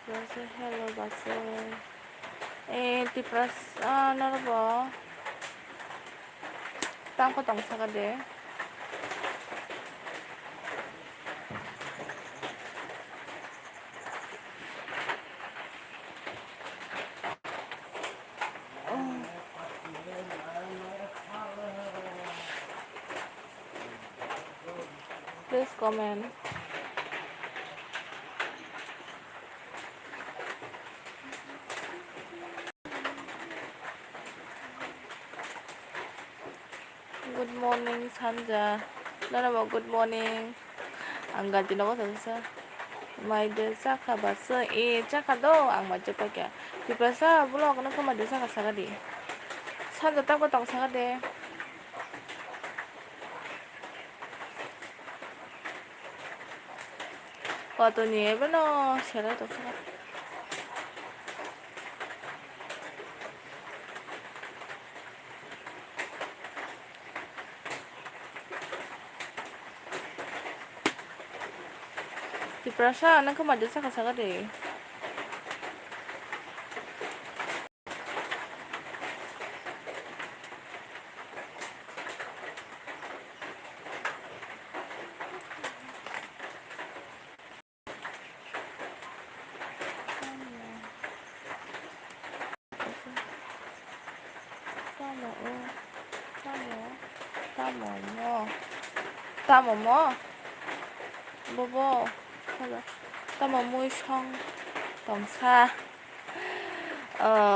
그래서 hello 봤어요. 디프라스 나로 봐. 땅거 동사가 돼. Please comment. Good morning 산자. 나는 뭐 good morning. 안 가지 너가 됐어. 마이드 사카 봤어. 이 사카도 안 맞죠 밖에. 디프라스 블로그는 그만 돼 사카 사가디. 산자 땅거 동사가 돼. 왔더니 에베너 쉐라 동사가. 디프라스는 그만 돼 사카 사가디. 따뭐뭐 뭐뭐 따뭐 무이청 동사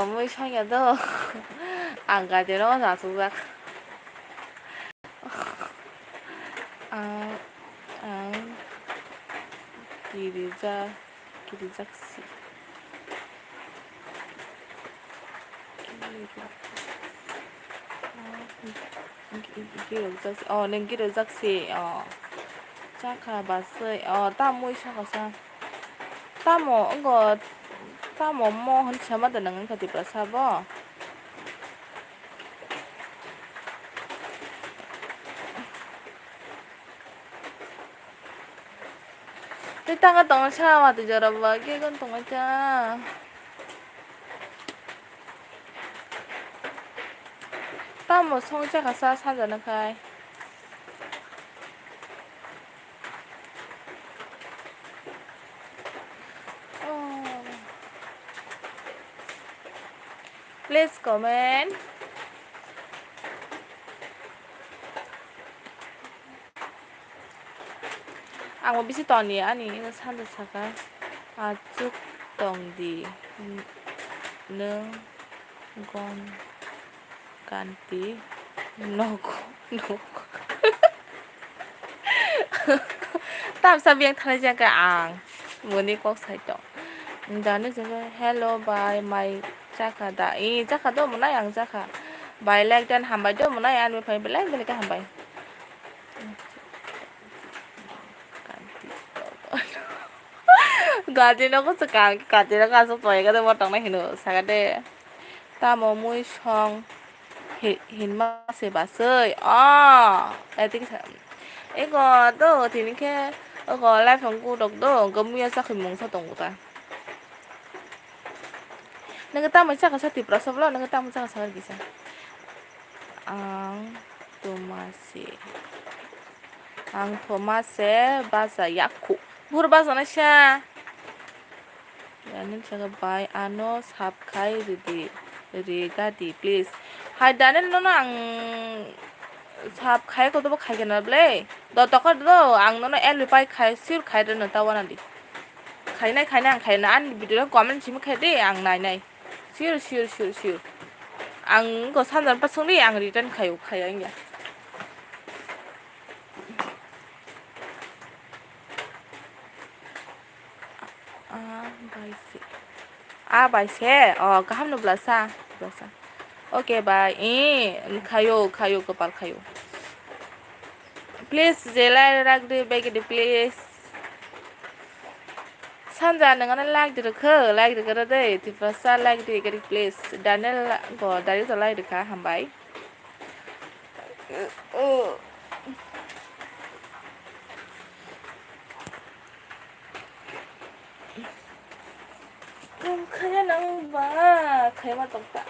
무이청이도 안 가지러 나수박 안 기리작시 기르작시 기르작시 자카 봤어요. 따모이 샤가사 따모 이거 따모 뭐 한참마다 나는 거 디프라스 봐. 땅가 동사 와도 저러봐. 이건 동자. 따모 성자가 산자는 가이. Please comment. 뭐 비시 떠니 아니 이거 산자 차가 아쭉 덩디 능건 간티 노고 tạm sao biếng thay ra cái ảng muốn đi quốc sai đó đó nó sẽ hello bye my chắc là đại chắc là tôi muốn nói ăn chắc là bài lên trên hàm bài tôi muốn nói ăn phải lấy bên cái hàm bài 가지 nó có sự cảm 가지 nó 가서 또 얘가 돼 버렸다 해노 사가데 따모 무이청 흰 맛에 봤어요 애들이 이거 또 이렇게 이거 라이프 연구력도 금위에서 금뭉서 동구다 내가 땀을 차가 사티 플러스 블러 내가 땀을 차가 사가 기사 앙 토마세 바사 야쿠 물어봐서는 샤 야는 제가 바이 아노 삽카이 리가디 플리즈 하이 다는 너는 앙 삽 카이 것도 뭐 카이게나 블레 너 떡어도 앙 너는 엘리 바이 카이 실 카이는 따와나디 카이나 안 카이나 안 비디오 거면 지금 카이데 앙 나이 실 앙 거 산전 빠성리 앙 리전 카요 카야냐 바이세 그 함노 블라사 오케이 바이 카요 그발 카요 please 제라이 락드 베기디 please 산자 능은 락드 그러데 디프라사 락드 게디 please 다넬 거 다리서 락드 카 함바이 그럼 그냥 너무 봐. 그만 떴다.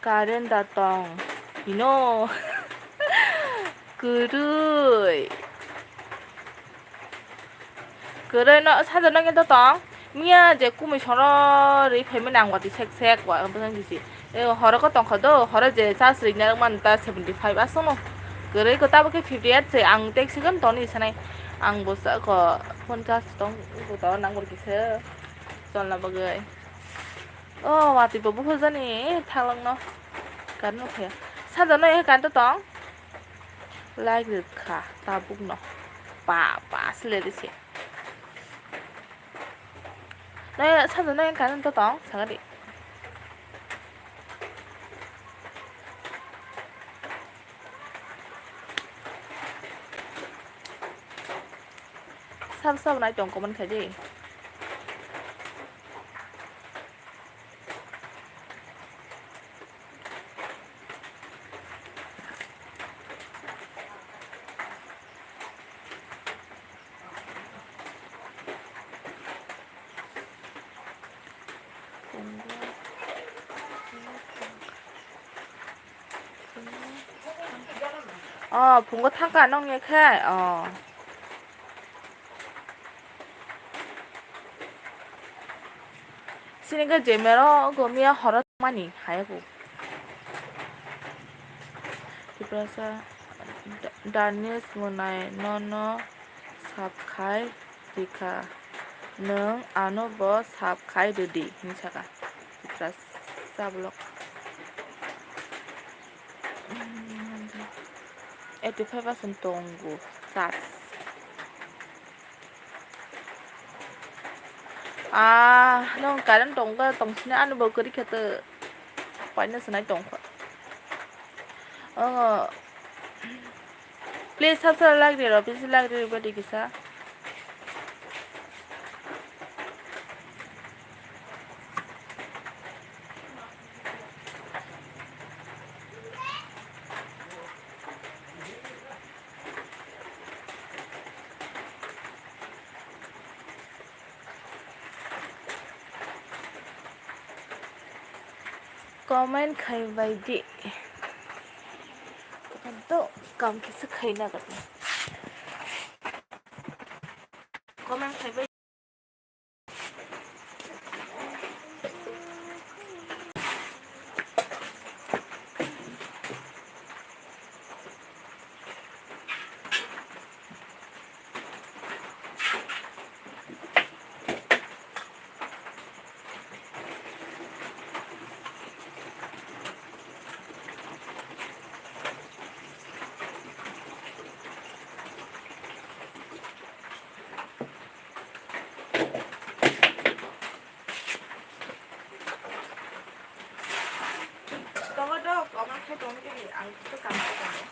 가른다 똥. 이노. 그르이. 그래 nó sao giờ nó nghe tao tao mía giờ cú mày cho nó đi phải mới nàng qua thì sek qua không biết gì 이거 허락가 똥 커도 허락 제 자스 있는 만 다 75 왔어 그래 그 따블게 58 제 앙택 시간 돈이 있잖아 앙 보서 그 혼자 똥 이거 더 난 그렇게 세 전라 버거이 와 thì bố hơi dân này thằng lăng nó cắn nó kìa sao giờ này cắn tao tao lại được cả ta bụng nó bà xử lý đi 네, 사전에 가는 도동 사가리. 삽삽 nói chồng của mình cái gì? 본 거 탄거 안 넣는 게 시니까 제메로 거미야 허락 많이 하고. 그래서 다니스 문화에 너너 삽칼 디카 능 아노버 삽칼 드디 미차가 그래서 사블록 85% 동구 사스 너 cái 동가 동신에 ăn bầu cưới kia từ quay nó sẽ 동거 please subscribe like đi rồi please like đi rồi đi kìa comment khai vai di तो काम किसे खाइना करते comment khai vai đó comment khai tốn cái gì ăn tất cả mọi người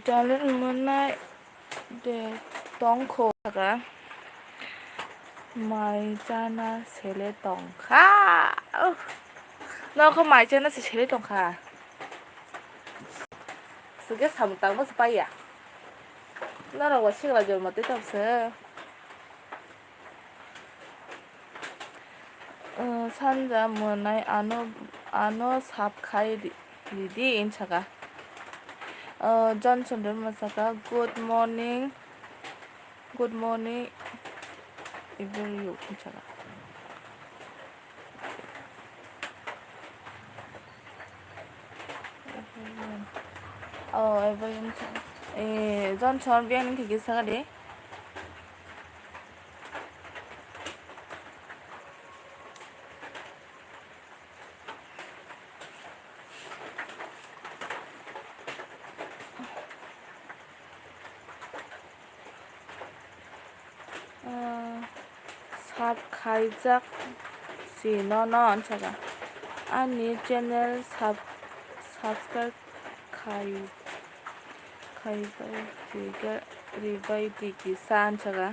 Dalam menaik de tongko ka mai chana sele tongka nó không mai chana sẽ sele tongka sự cái sầm tao nó sẽ bay à nó là quá sức là rồi mà tới tao sẽ 산자 문화의 안어 삽카이 리디 인차가 전son 들면서가 good morning every 인차가 every 전son 비행는 그 기사가 돼 sabscribe no anchaga ani channel subscribe ribai diki sa anchaga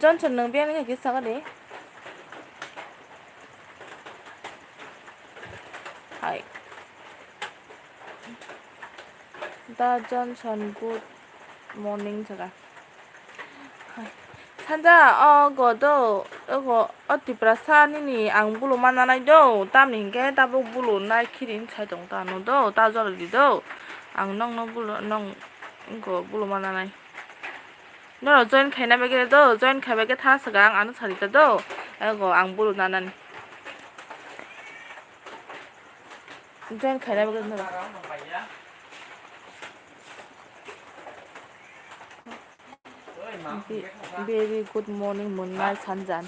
Johnson nang biang nga kisa ka di hi da Johnson good morning jaga 산자 거도 이거 어디 브라사니니 안 불로 만나나이도 땀인게 다보 불로 나이 키린 차정 다노도 다저리도 안 넉넉 불로 넉 이거 불로 만나나이 너 join खाना बेगे도 join खाबे게 타스강 아는 사리다도 이거 안 불로 나난 join खाना बेगे 너 Very good morning, Munna Sanjan.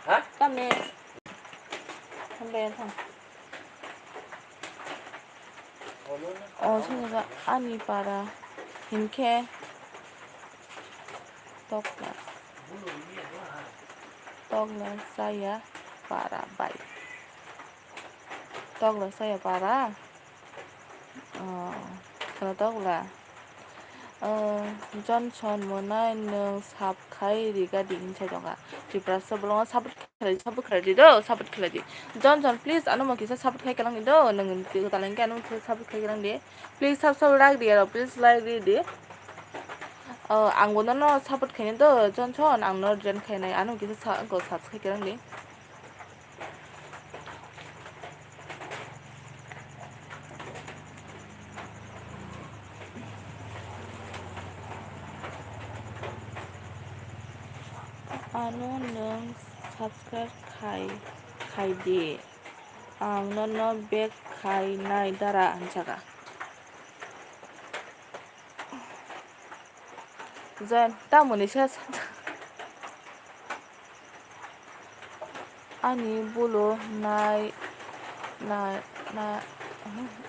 Hả? Tao nè. Không bèn không? 생각가 아니 봐라. 힘캐. 떡라 saya para baik. Tóc là saya para 그래 tóc là Johnson 뭐나 능 삽카이 리가 딩 제정아 디브라스 블롱 사붓 크레디도 사붓 크레디 Johnson please anu mau kisah sabūt kai kelang itu nengin tiga talang kan anu sabūt kai kelang dia please subscribe like dia please like dia ang guna no sabūt kai itu Johnson ang no jen kai nai anu kisah go sabūt kai kelang dia anu neng subscribe kai di ang no back kai nai dara anjaga 전 땀은 셔서 아니 불로 나이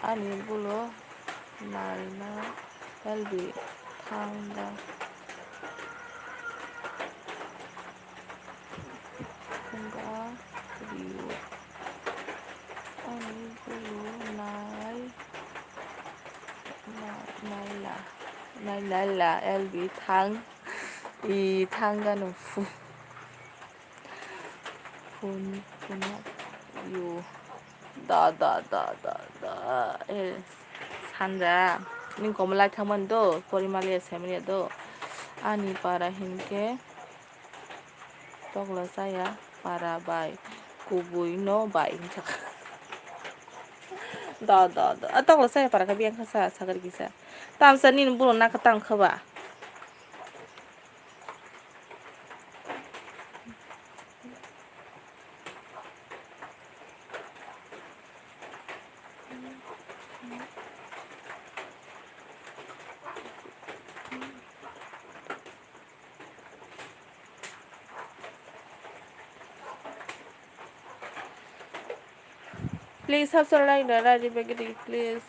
아니 불로 나이나 엘비 탕다 뭔가 그리고 아니 불로 나일라 엘비 탕 이 탕가는 요 다다다다다 산자 nin komlai thaman do porimali semni do ani para hinke tokla saya para bai kubui no bai da tokla saya para ka biang khasa sagar gisa tam sanin bulo na katang khaba please subscribe the radio baggy please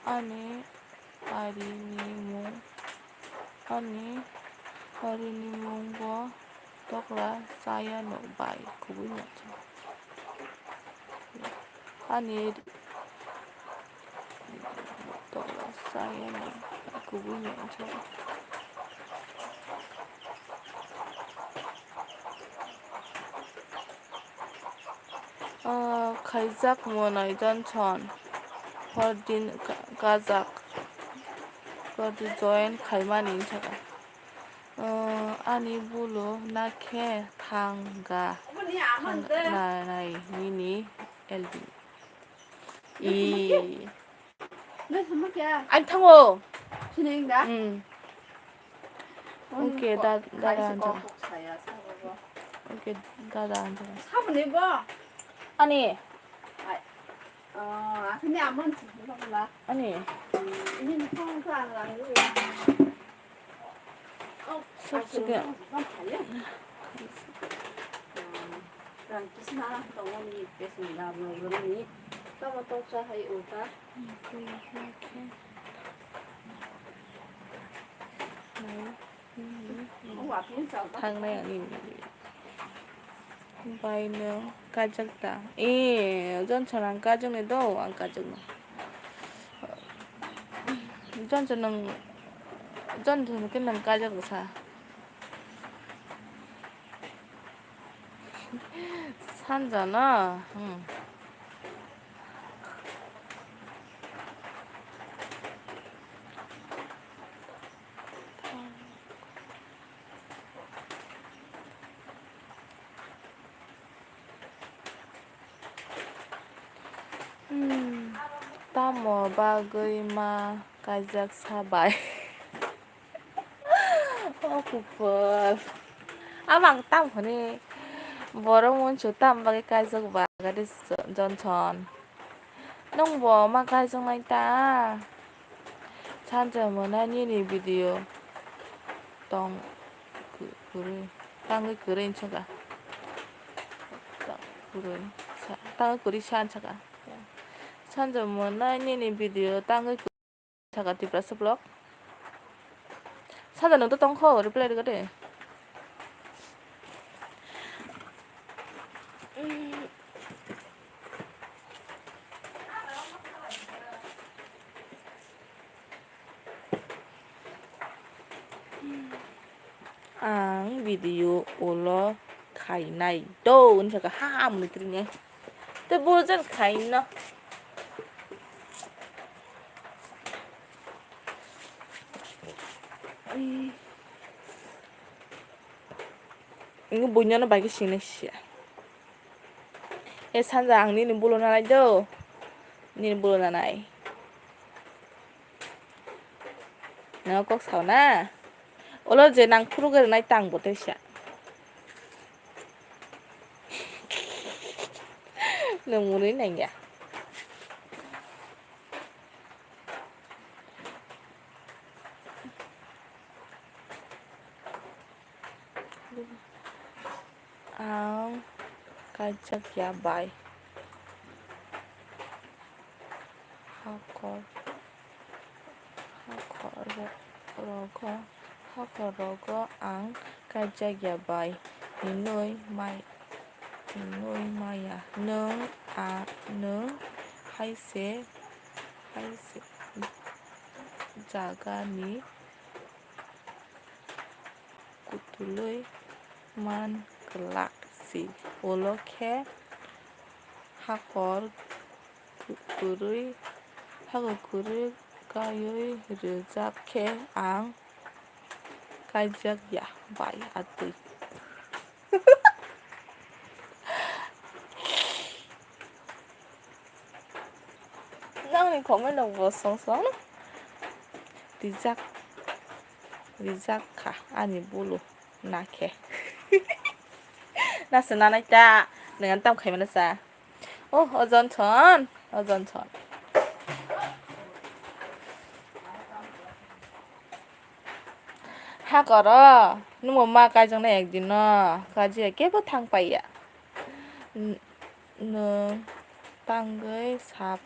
ani arini mo tokla saya no bai kubunya ani tokla saya no kubunya Kazak monai Johnson Hordin Kazak Gordi join Kalmani Chaga 아니 불로 나케 탕가 나이 미니 엘비 이 아니 탕호 진행다 오케이 나라 앉아 오케이 나라 앉아 사분 해봐 아니 근데 안 먼저 몰라. 아니 이제는 평소안 하는 거야. 섭섭해. 난 달려. 난 기시나 동원이 됐습니다. 뭐 이러니 또 자하이 오다. 앞에 sao thằng này nhìn bay nữa 까졌다. 이 전처럼 까졌네도 안 까졌노. 전처는 그냥 까졌고 사. 산잖아. 응. Ta mò ba gơi ma kajak sabay. Kupal. Abang tam ni borong mun chutam bagi kajak ba gadis jonchon. Nong bo ma kajak nai ta. Chanja mo na ni video. Tong kure. Tang kure inchaga. kure. Tang kure shan chaga. Chanja mo na ni video tang kure chaga di press block. Chanja nung to tong kho reply được đấy. Ang video olo khai này đâu anh sẽ ham được cái nghe. Tôi bố rất khai nó. 이거 뭐냐나 발기 시네 씨. 에 산장 니는 불러 나라죠. 니는 불러 나라이. 내가 꼭 사오나. 어제 난 프로그램 나이 땅 못했어. 너 모르는 야. Ang kajak ya bay. Hakorogo ang kajak ya bay. Hinoy maya nung haise jagani kutuloy man kelak si oloke hakor kurui kayoy rezake ang kajak ya bay ati. Nang có mấy đồng vừa sống sống Rizak ka ani bulu nake. Nasa nanay ta dengan tam kayo manasa. Oh, ozon ton. 하거라. 너무 엄마가 전에 액디너 가지에 깨부 탕빠이야. 너 땅의 삽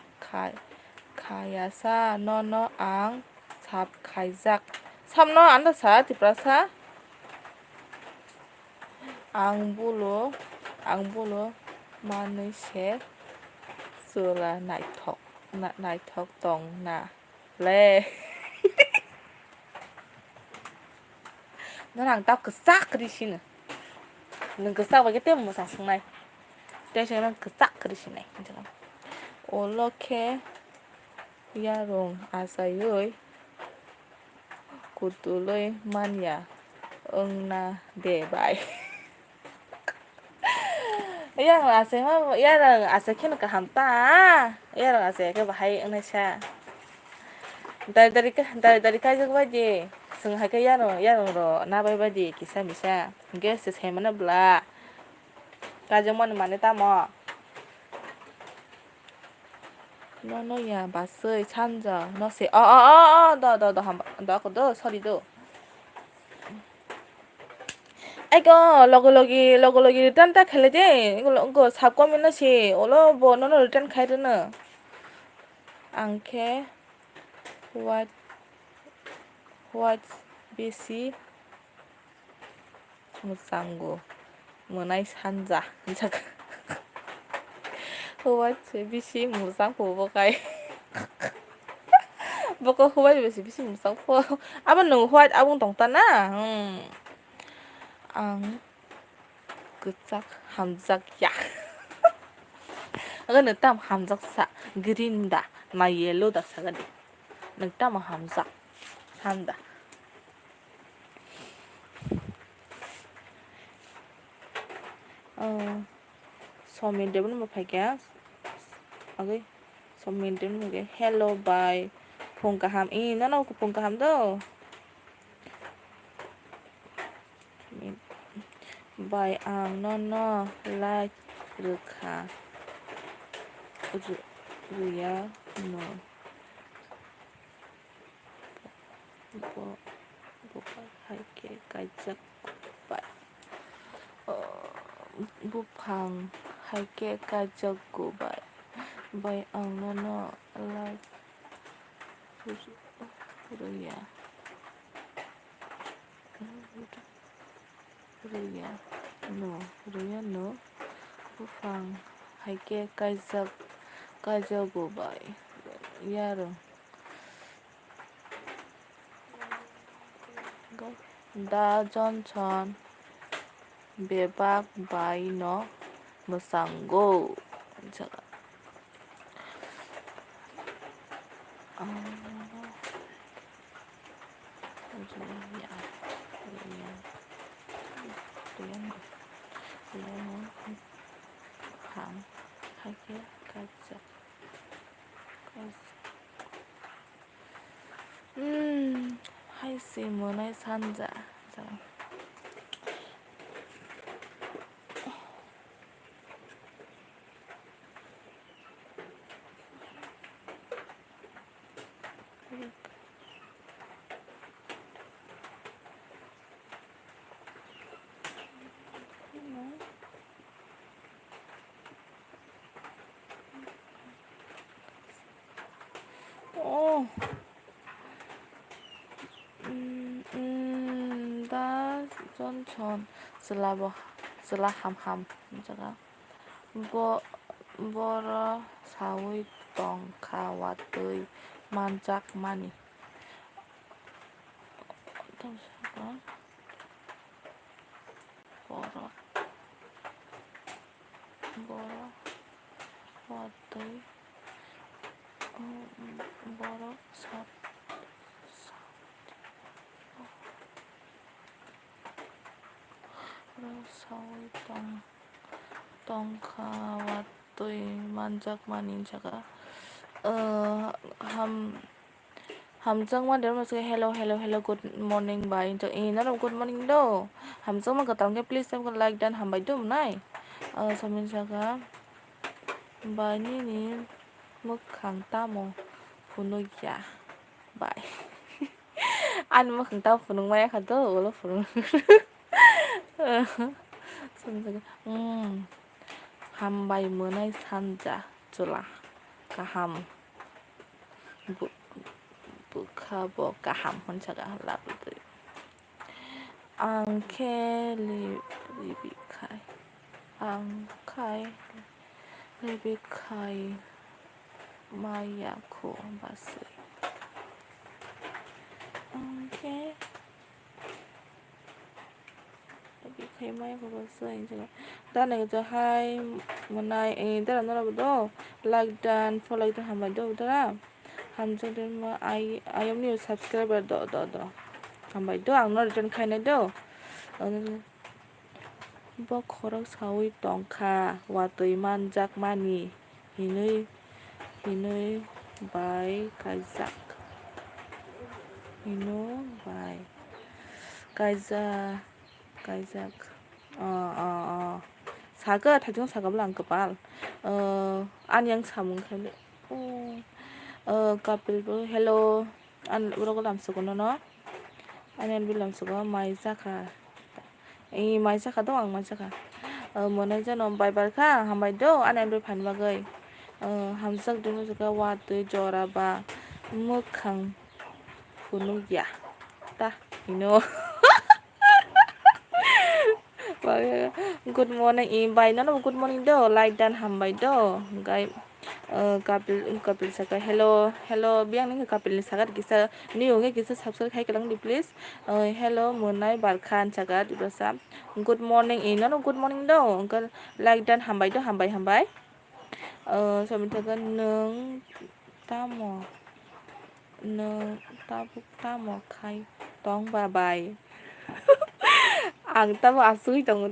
가야사 너너 앙 삽 가이작 삼너 안다사 디프라사 앙불로 마느셰 수라 나이턱 동나 레 너랑 tao cứ xác cái đi xin đừng cứ sao với cái tiếng một sáng này đây cho nó cứ xác cái đi xin này 올렇게 야롱 아사요이 구둘의 만야 응나 대바이 야랑 아세 키니까 함따 야랑 아세 cái bài ứng cha dari kaji baji sung hai cái yaron ro na bai baji kisa misa guess is hemana bla kaji mon mane ta mo 너야 봤어요 찬자 너세 나거든 소리도 아이고 러글러기 일단 딱 할래지 이거 사과면 나시 올라 뭐 너는 일단 가야되나 안케 what bc 무상고 뭐나이 산자 잠깐 what bc 무상 보고가이 boko what bc 무상 보 아번 너 what 아번 동타나 ang 그짝 함작야 agan nagtam hamzak sa green da ma yellow da sagadi nagtam hamzak hamda somin devon mo phaiga okay somin devon mo ge hello bye phongka ham no ko phongka ham do bye ang no like rukha ruya no bo hai ke kai chak bye bupang hai ke kai chak go bye bye ang no like ruya ruya no bupang hai ke kai chak go bye yaro da johnson bebak bai no musango jaga ham hake kaza 하이씨 문화의 산자 자 다 전천 슬라함함 자가 뭐라 사위 똥카와의 만작마니 잠시만 뭐라 와의 뭐라 사위 똥카와의 만작마니 자가 hamjang there mas hello good morning bye to na good morning do hamjang ma katam ke please sam like dan ham bai dum nai samin jaga bye ni muk khang ta mo phunu ya bye an muk khang ta phunu mai kha do lo phunu samin jaga ham bai monai sanja chula ka ham buka ham honjaga labudu angke libikai mayako basi angke libikai mayako basi jaga dan itu hai menai dan nora bedo like dan follow itu hamba do dara hamjang den ma I am new subscriber do hambai do ang no return khaina do bo khorak sawi tongkha watui manjak mani hinui bai kaizak hinu bai kaizak 사가 다중 사가블 안 그발 안양 사문 칼레 Kapilbu hello an urogo lamsugo no anen bilamsugo mai jaka mai jaka dong ang mai jaka monai jano bai barka hambai do anen bi phan bagai hamjak dunu jaga watui jora ba mukhang phunu ya ta ino good morning bai no good morning do like dan hambai do gai kapil saka hello biang ning kapil ni sagat kisa ni onge kisa subscribe khai kalang di please hello monai barkhan sagat ibasa good morning no good morning do uncle like dan hambai do hambai samitaga nung tamo tamo khai tong ba bai ang tamo asui tongu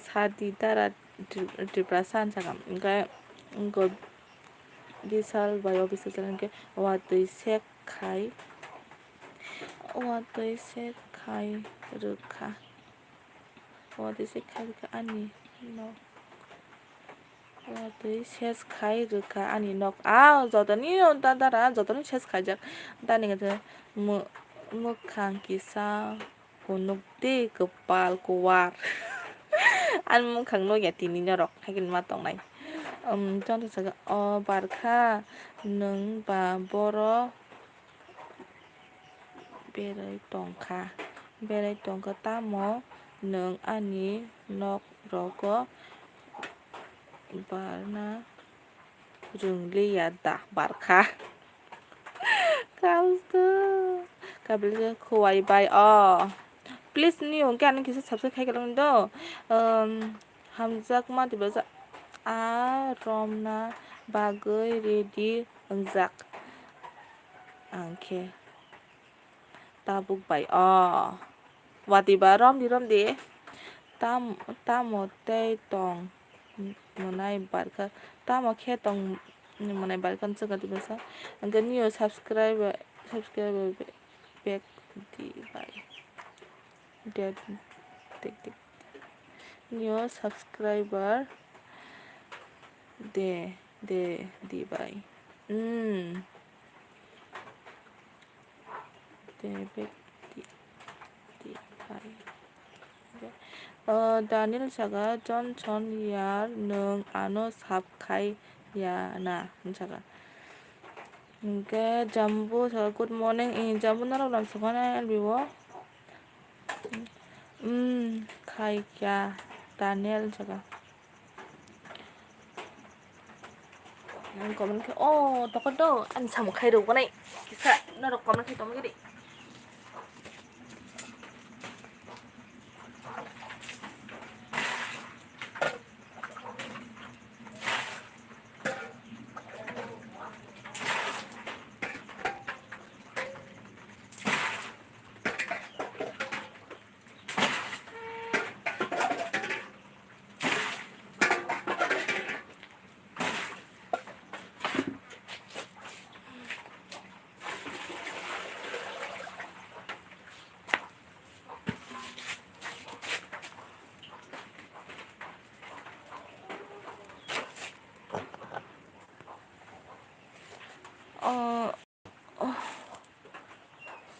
sadi dara deprasan sakam enggak enggak bisal bayo bisa jalan ke watui sek khai ruka ani no watui ses khai ruka ani nok jotoni dara jotoni ses khai jak dani ngata mukhang kisa punuk de kepal kuar an mukhang no ya tini norok hakin matong nai jon saga barkha nung ba boro berai tongka tamo nung ani nok rogo barna rungli ya da barkha kaustu kabil kuai bai please ni ong kan kisa subscribe khai kalang do hamjak ma dibaja romna bagai ready engjak angke tabuk bai wati ba rom di tamo tei tong monai barka tamo khe tong monai barkan jaga dibasa angke new subscriber back di bai tik new subscriber de di bai de back di bai Daniel jaga John yar nung ano sap khai ya na jaga Oke jambu jaga good morning jambu naro lam sukana biwo khai ya Daniel jaga comment ke toko do an samu khai ro konai kisa naro comment ke tom gidi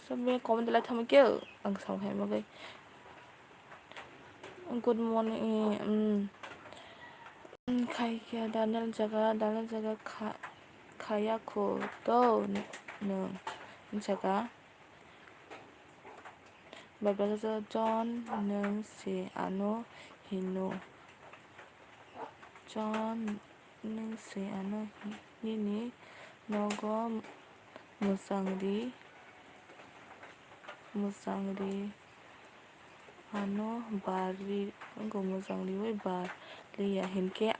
Sabi comment like thầm kêu ang sau hay magai good morning khai kia Daniel jaga khaya ko to nung jaga baba jaga John nung si ano hinu John nung si ano hini nogo musangri ano bari ngo musangri we bar liya hinke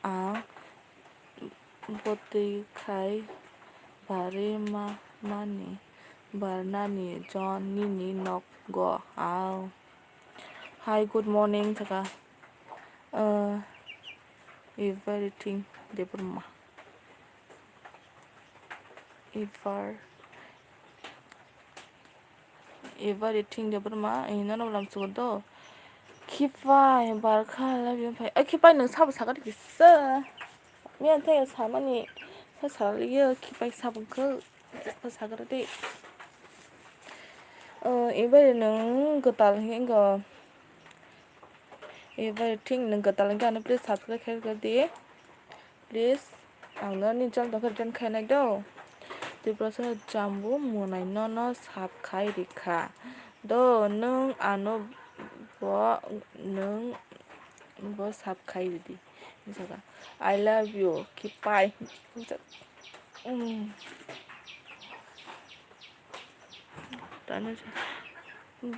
botei khai bari mani barnani John nini nok go hi good morning taka everything Debbarma everything Debbarma ino lam sudo kipai barkha love you pai kipai nung sabu sagat kisa mian tayo samani 사살이요 기빠이 사본크 사사그라데 이번에는 그tal 이거 everything 그tal 이거는 please subscribe 해주세요 please angnon 좀 더 그전 캐나도 디브라서 잠부 모나이 너너 삽카이리카 너능 안오 너능 뭐 삽카이디 제가 I love you 기빠이 나는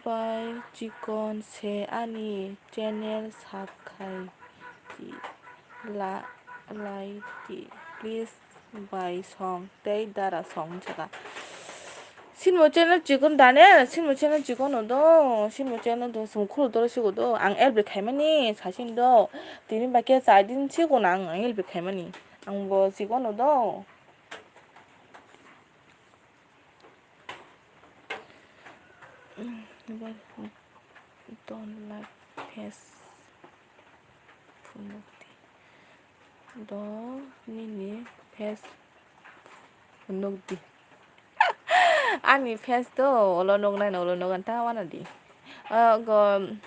바이 지건 세 아니 채널 삽카이디 라이디 please 바이 성 데이다라 성 제가 신모 채널 지건 다네 신모 채널 지건도 신모 채널도 숨콜 들으시고도 안 엘비 캐머니 자신도 디는 밖에 사진 치고 난 엘비 캐머니 안뭐 지건도 don't like pass 분노디 너 니니 패스 분노디 아니 패스도 얼렁롱라인 얼렁롱한 타와나디 그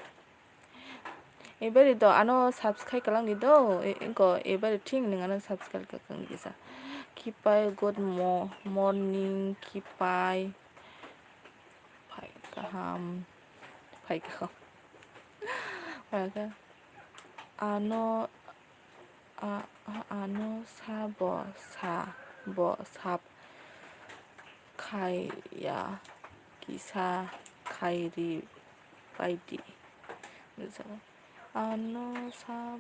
이베리도 아노 subscribe kalangdi도 이거 everything 능아노 subscribe kalang디사 기빠이 good morning 기빠이 파이카함 파이카 아노 아노 삽 카이야 기사 카이리 바이디 그래서 아노 삽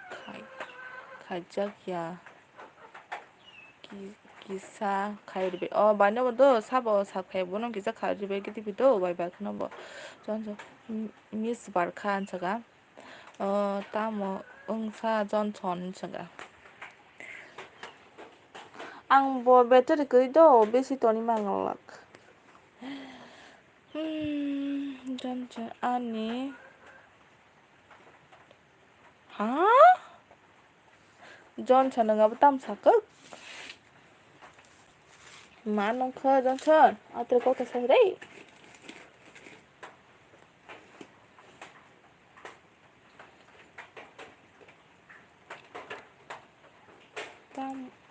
카이 가작이야 기사 카이리 만약에도 삽 카이보는 기사 카이리 바이디비도 바이바크나 뭐 전저 미스 바르칸 제가 따모 응사 전천 제가 앙보 배터리 그이도 베시 돈이 망을락 전천 아니 하 전천은 가부 땀사극 만원 커 전천 아들 거기 살래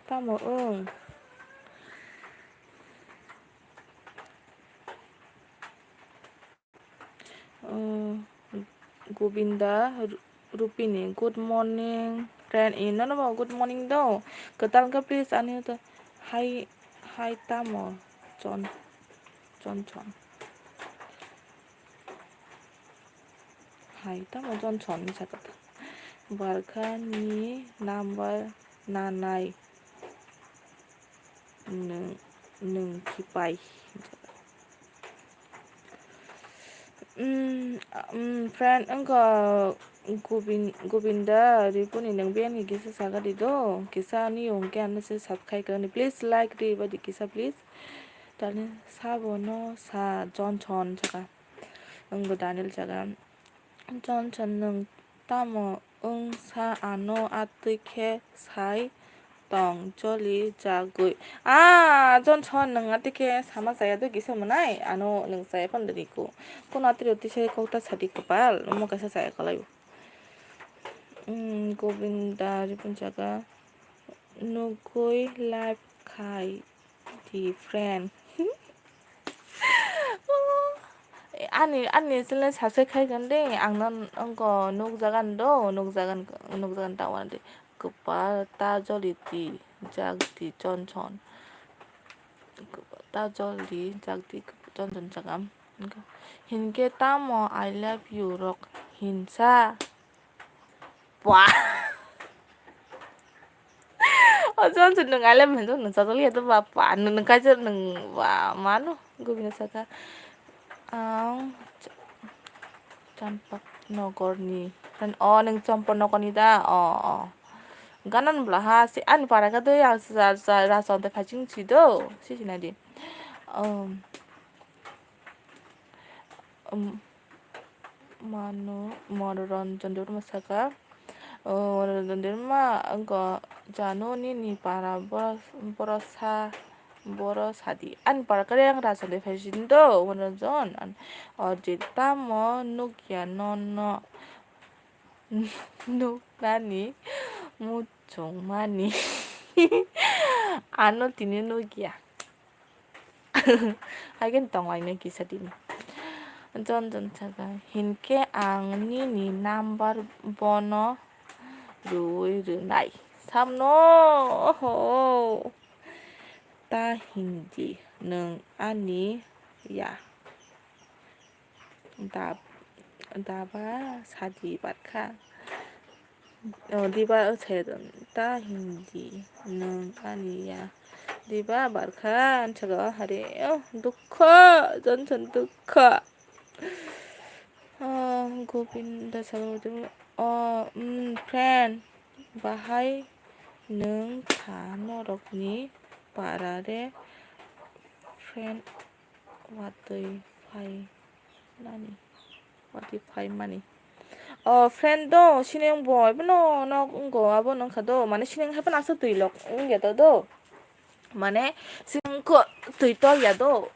따모 응 Govinda Rupini good morning friend in no no good morning do ketal ka please ani to hi tamo John hi tamo John sakata barka ni number nanai nung kipai friend engko Govinda ripuni nang bian ki kisa sagadi do kisa ni ongke anu se subscribe karni please like ri badi kisa please tani sabono sa John jaga engko Daniel jaga John nung tamo sa ano atike sai tong joli jagui John nung atike sama saya do kisa manai ano nung saya pandiriku kun atri oti saya kota sadi kapal mo kasa saya kalayu Govinda ripun jaga nugoi live kai di friend 아니 슬래 사색할 건데 악난 언거 녹자간 따왔는데 그빠 따절이디 작디 전천 그 따절리 작디 전천 자감 흰게 따모 I love you 록 흰사 와 전천 능 I love you 능 자절리 해도 바빠 능 가져 능와 마노 고비나사가 campak nogorni dan neng campur nogorni da ganan belah si an para kado ya sa rasa untuk pacing cido si nadi mano monoron jondur masaka Debbarma engko Janu ni para borosadi an para yang rasa de fashindo wonjon an Debbarma nugia nono no nani muchong mani ano tini nugia hagen tongwai kisah dini jon chaga hinke ang ni number bono rui runai samno ta hindi nung ani ya daba sadi batka diba 어체든 ta hindi nung ani ya diba barka chaga hare dukha jon dukha govinda sabar friend bahai nung norokni parare friend watify money friend도 신행 뭐 이번에 나거 아버는 가도 만에 신행 해본 아서 들려 ung게도 만에 지금 그 들떠야도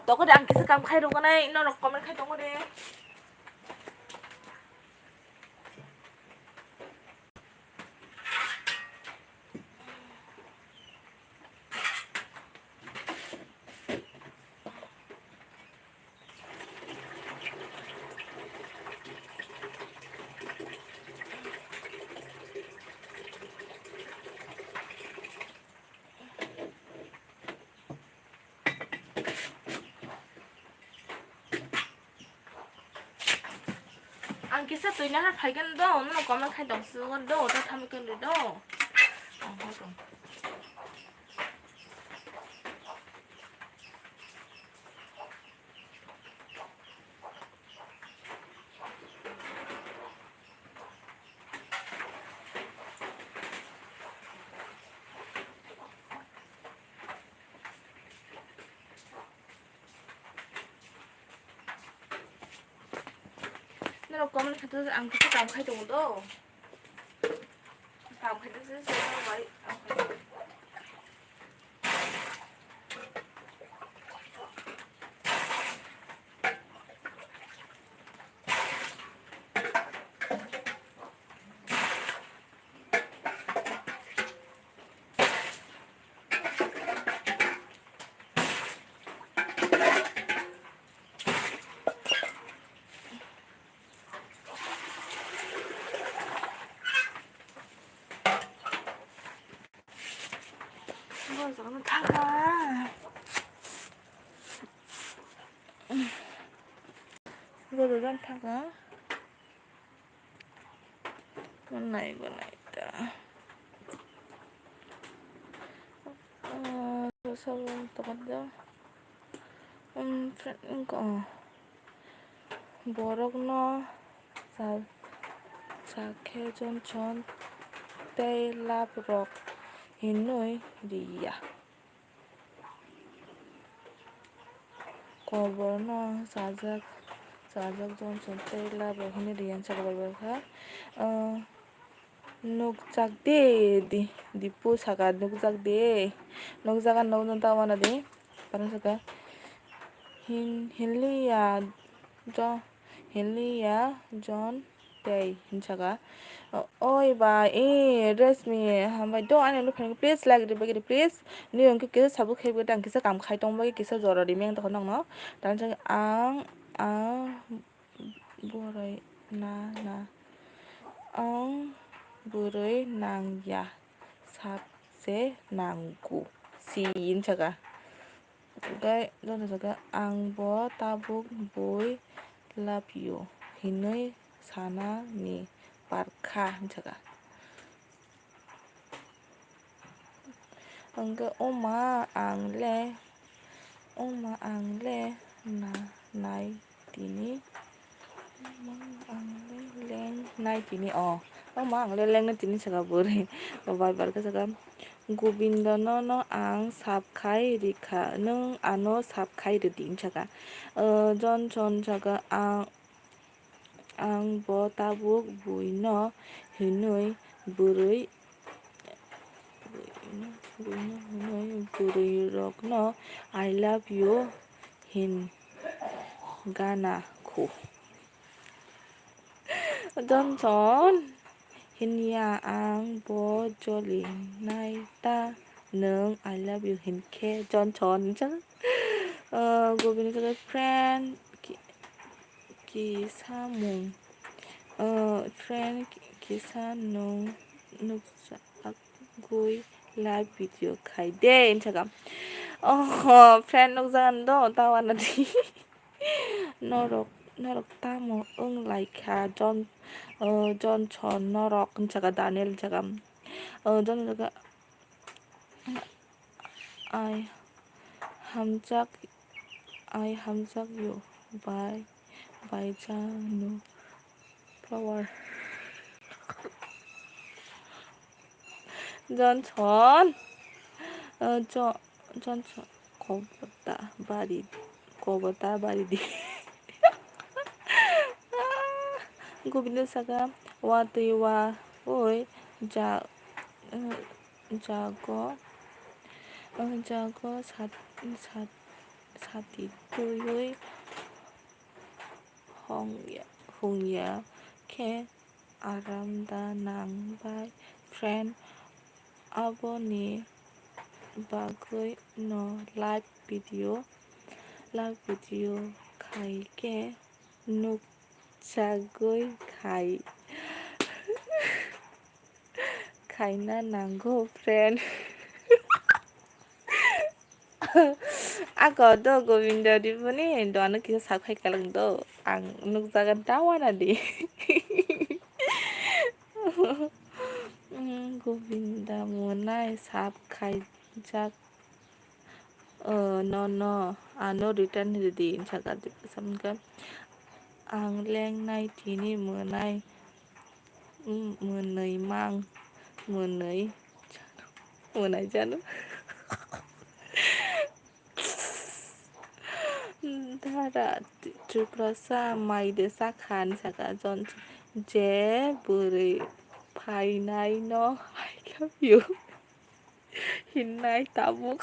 너 그래 안 계속 감 khai đúng này nó comment khai đúng rồi 안 계속 들려 할 발견도 오늘 comment khai đúng 쓰건 도 어디 tham cái gì đâu nó comment khai tôi ăn cái cảm khai đúng đâu cảm khai tôi sẽ vậy 너는 타가 이거도 좀 타가 이건 나 있다 사본 똑같다 이거 뭐라구나 자케전 전 테일랍록 hinui dia koborno sajak jon teilab hinui dia chakbar kha nukjak de dipu saka nukjak de nukjaka nokjon tawana de para saka hinliya jon tei hinchaka oi ba dress me hambai do ane lu phang please like the bagi please ni ang ke sabu khebe dang kisa kam khai tong bagi kisa jora di meng to nang no dan jang ang borai ang borai nang ya sabse nanggu sin chaga gai don chaga ang bo tabuk boy love you hinui sana ni parkha jaga angga oma angle na nai tini leng nai tini oma angle leng na tini jaga bore bar ka jaga govinda no ang sabkhai rikha nung ano sabkhai de din jaga jon jaga ang Ang bo tabuk buino hinui buri buri rokno I love you hin gana ko. Johnson Hinya ang bo jolly naita nung I love you hin ke Johnson chứ gobi na friend kisa mung friend kisa nung nuksa gui live video khai de Instagram friend nuksan do tawana di norok tamo like John Chon norok jaga Daniel jaga John jaga I hamjak you by Janu flower John Chon John Chon kobota bari di Govinda Saga Watiwa Oi Jago Sati Tuyui Hongya Ke Aramda Nang Bai Friend Aboni Bagui No live video Khai Ke Nuk Chagui Khai Na Nango Friend Ako do Govinda di puni do anu kisah sakai kalang do ang nukzagan tawana di Govinda munai sap khai jak no ano return di jaga di samkan ang leng nai tini munai mang munai Janu Dara Triprasa mai desa khan saka John je buri phai nai no I love you hin nai tabuk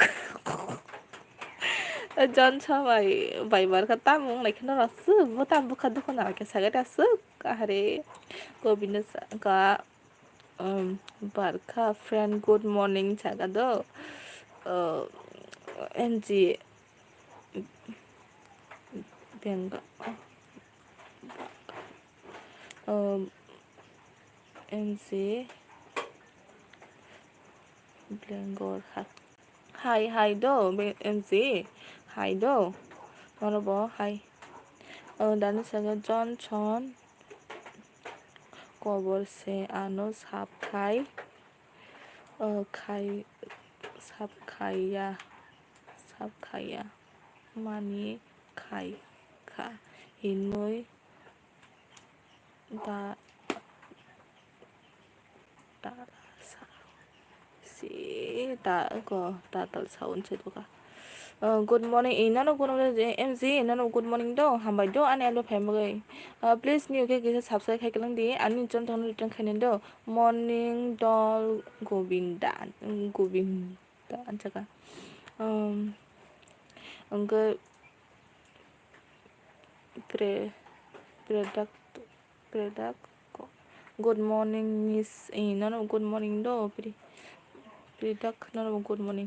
John cha bai bar ka tamung lai khana rasu bo tabuk ka dukho na ke saga rasu kahare Govinda ka barka friend good morning jaga do NG benga NG Blangor hi do NG hi do Honorable hi dan saga John Chon kobor se ano sap khai sap khaya mani khai kha hinoi da sa si da ko da tal saun che to ka good morning inano good morning MZ inano good morning do hambai do ane alba family please new ke kisa subscribe khai kalang di ani jon thon return khainen do morning dol Govinda jaga angga product good morning miss inano good morning do product no good morning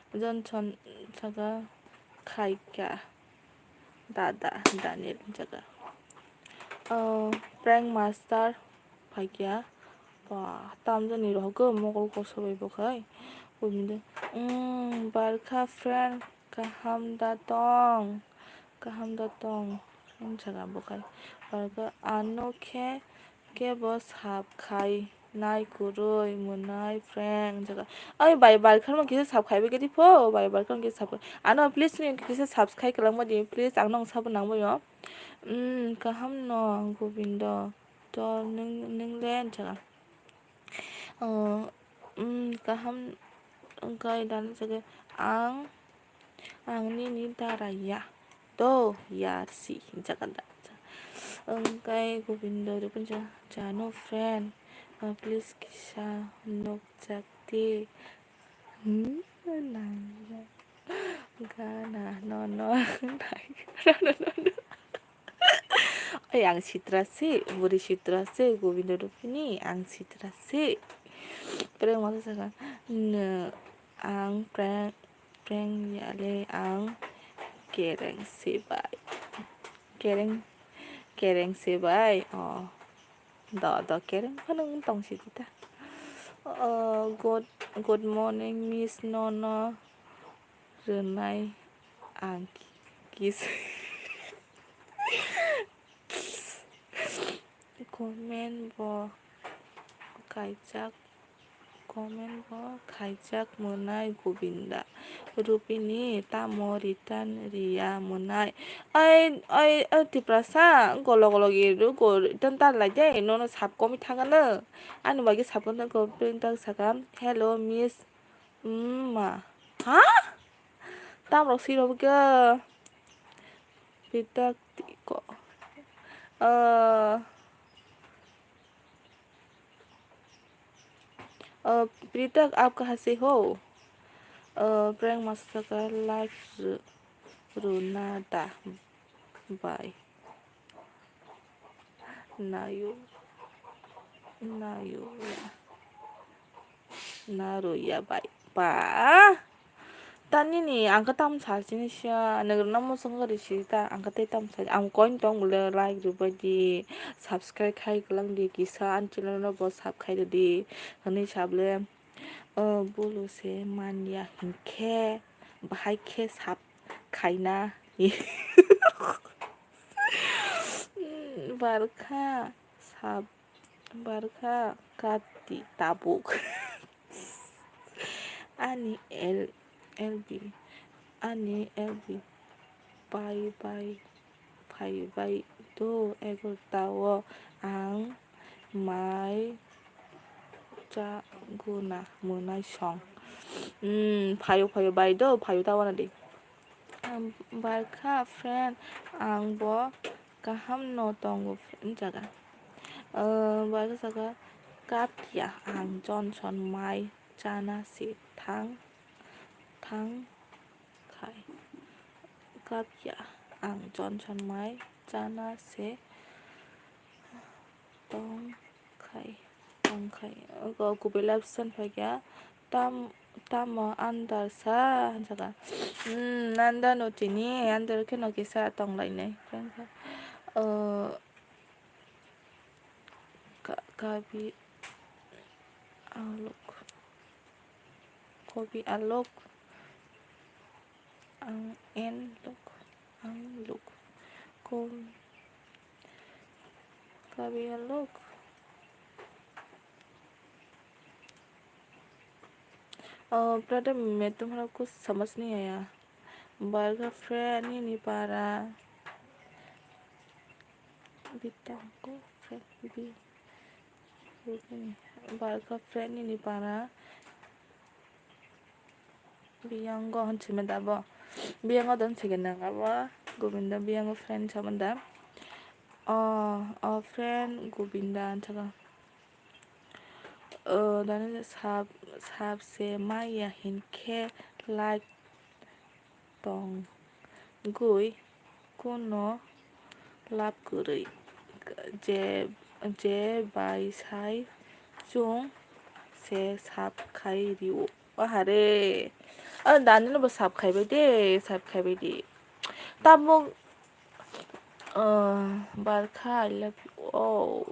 John Chon jaga Khaika Dada Daniel jaga prank master Phaikia pa tam jani rogo mogol ko sabai bokai Govinda barkha friend kaham da tong jaga bokai barkha anoke ke bos hap khai nai kuroi munai friend jaga ai bai barkha ma kisa sap khai be gedi pho bai barkha kisa sap ano please ni kisa subscribe kalang ma di please ang nong sab nang bo yo kaham no Govinda to ning len jaga kaham gai dan jaga ang ni dara ya do ya si jaga da Kay Govindo rin siya. Janu friend. Please kisha nuk jakti. Nang gana no no. Ang sitrasi, buri sitrasi, Govindo Rupini, ang sitrasi. Pero masa saka, ang preng yale ang kereng sebay. Kereng sebay. The kereng kanang tong sita. Good morning, Miss Nona. Renai ang kis. Comment bo kaijak munai Govinda Rupini tamo ritan ria munai ai tiprasa golo giru go ritan tar lai dei nono sap komi thangana anu bagi sapona go printak sakam hello miss ma ha tam rok siro ga pitak tiko प्रीतक आप कहाँ से हो prank master का लाइफ रोनाटा बाय नायो नारोया बाय बा tani ni angka tam saji ni sya negeri namo sengeri sita angka te tam saji am koin tong mule like rupa di subscribe kai gelang di kisah channel no bo subscribe di hani sable bulu se mania hinke bahai ke sub kaina barka sub barka kati tabuk ani LB ani LB bye to ego tawo ang mai cha guna munai song payo bye do payo tawo na di barka friend ang bo kaham no tongo friend jaga barka saga kapya ang Johnson mai chana si thang khai kapya ang Johnson mai chana se tong khai go kubela option phagya tam andar sa jaga nanda notini andar ke no kisa tong lai nei kabi alok ang look kabi alok brother मैं तुम्हारा कुछ समझ नहीं आया burger friend नहीं पा रहा बिटांको फ्रेंड भी बर्गर फ्रेंड नहीं पा रहा बियांगो हंचिमे दाबो बियांगो दन सिगेना गाबो गोविंदा बियांगो फ्रेंड समंदा फ्रेंड गोविंदा अंतगा दाने साब से माया हिनखे like tong gui kuno lap guri je bai sai chung se sap khai riu hare 나는 뭐 삽 가이베디 따목 바르카 I love you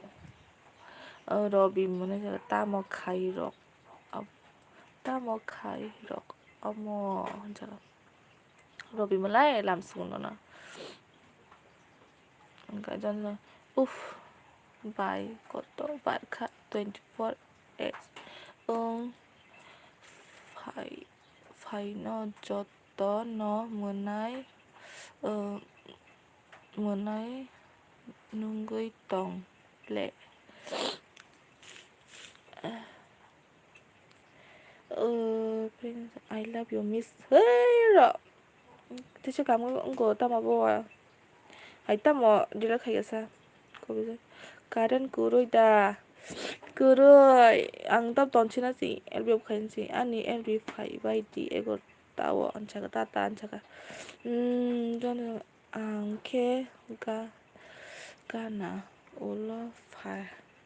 러비 문에 제가 따목 카이럭 어머 혼자라 러비 몰라에 람스군노나 그러니까 저는 우프 바이 것도 바르카 24 phải nó cho tó nó mưa nấy nung gửi tòng lệ Prince I love you miss rồi thế chứ cảm ơn ông của tao mà vô à hãy tao mà đi ra khai sao Karen kuroy da. Kuroy. Ang tap tonsi na si LB kain si ani LB fai bai di ego tawo anchaga tata anchaga. Janu ang ke ga gana ulo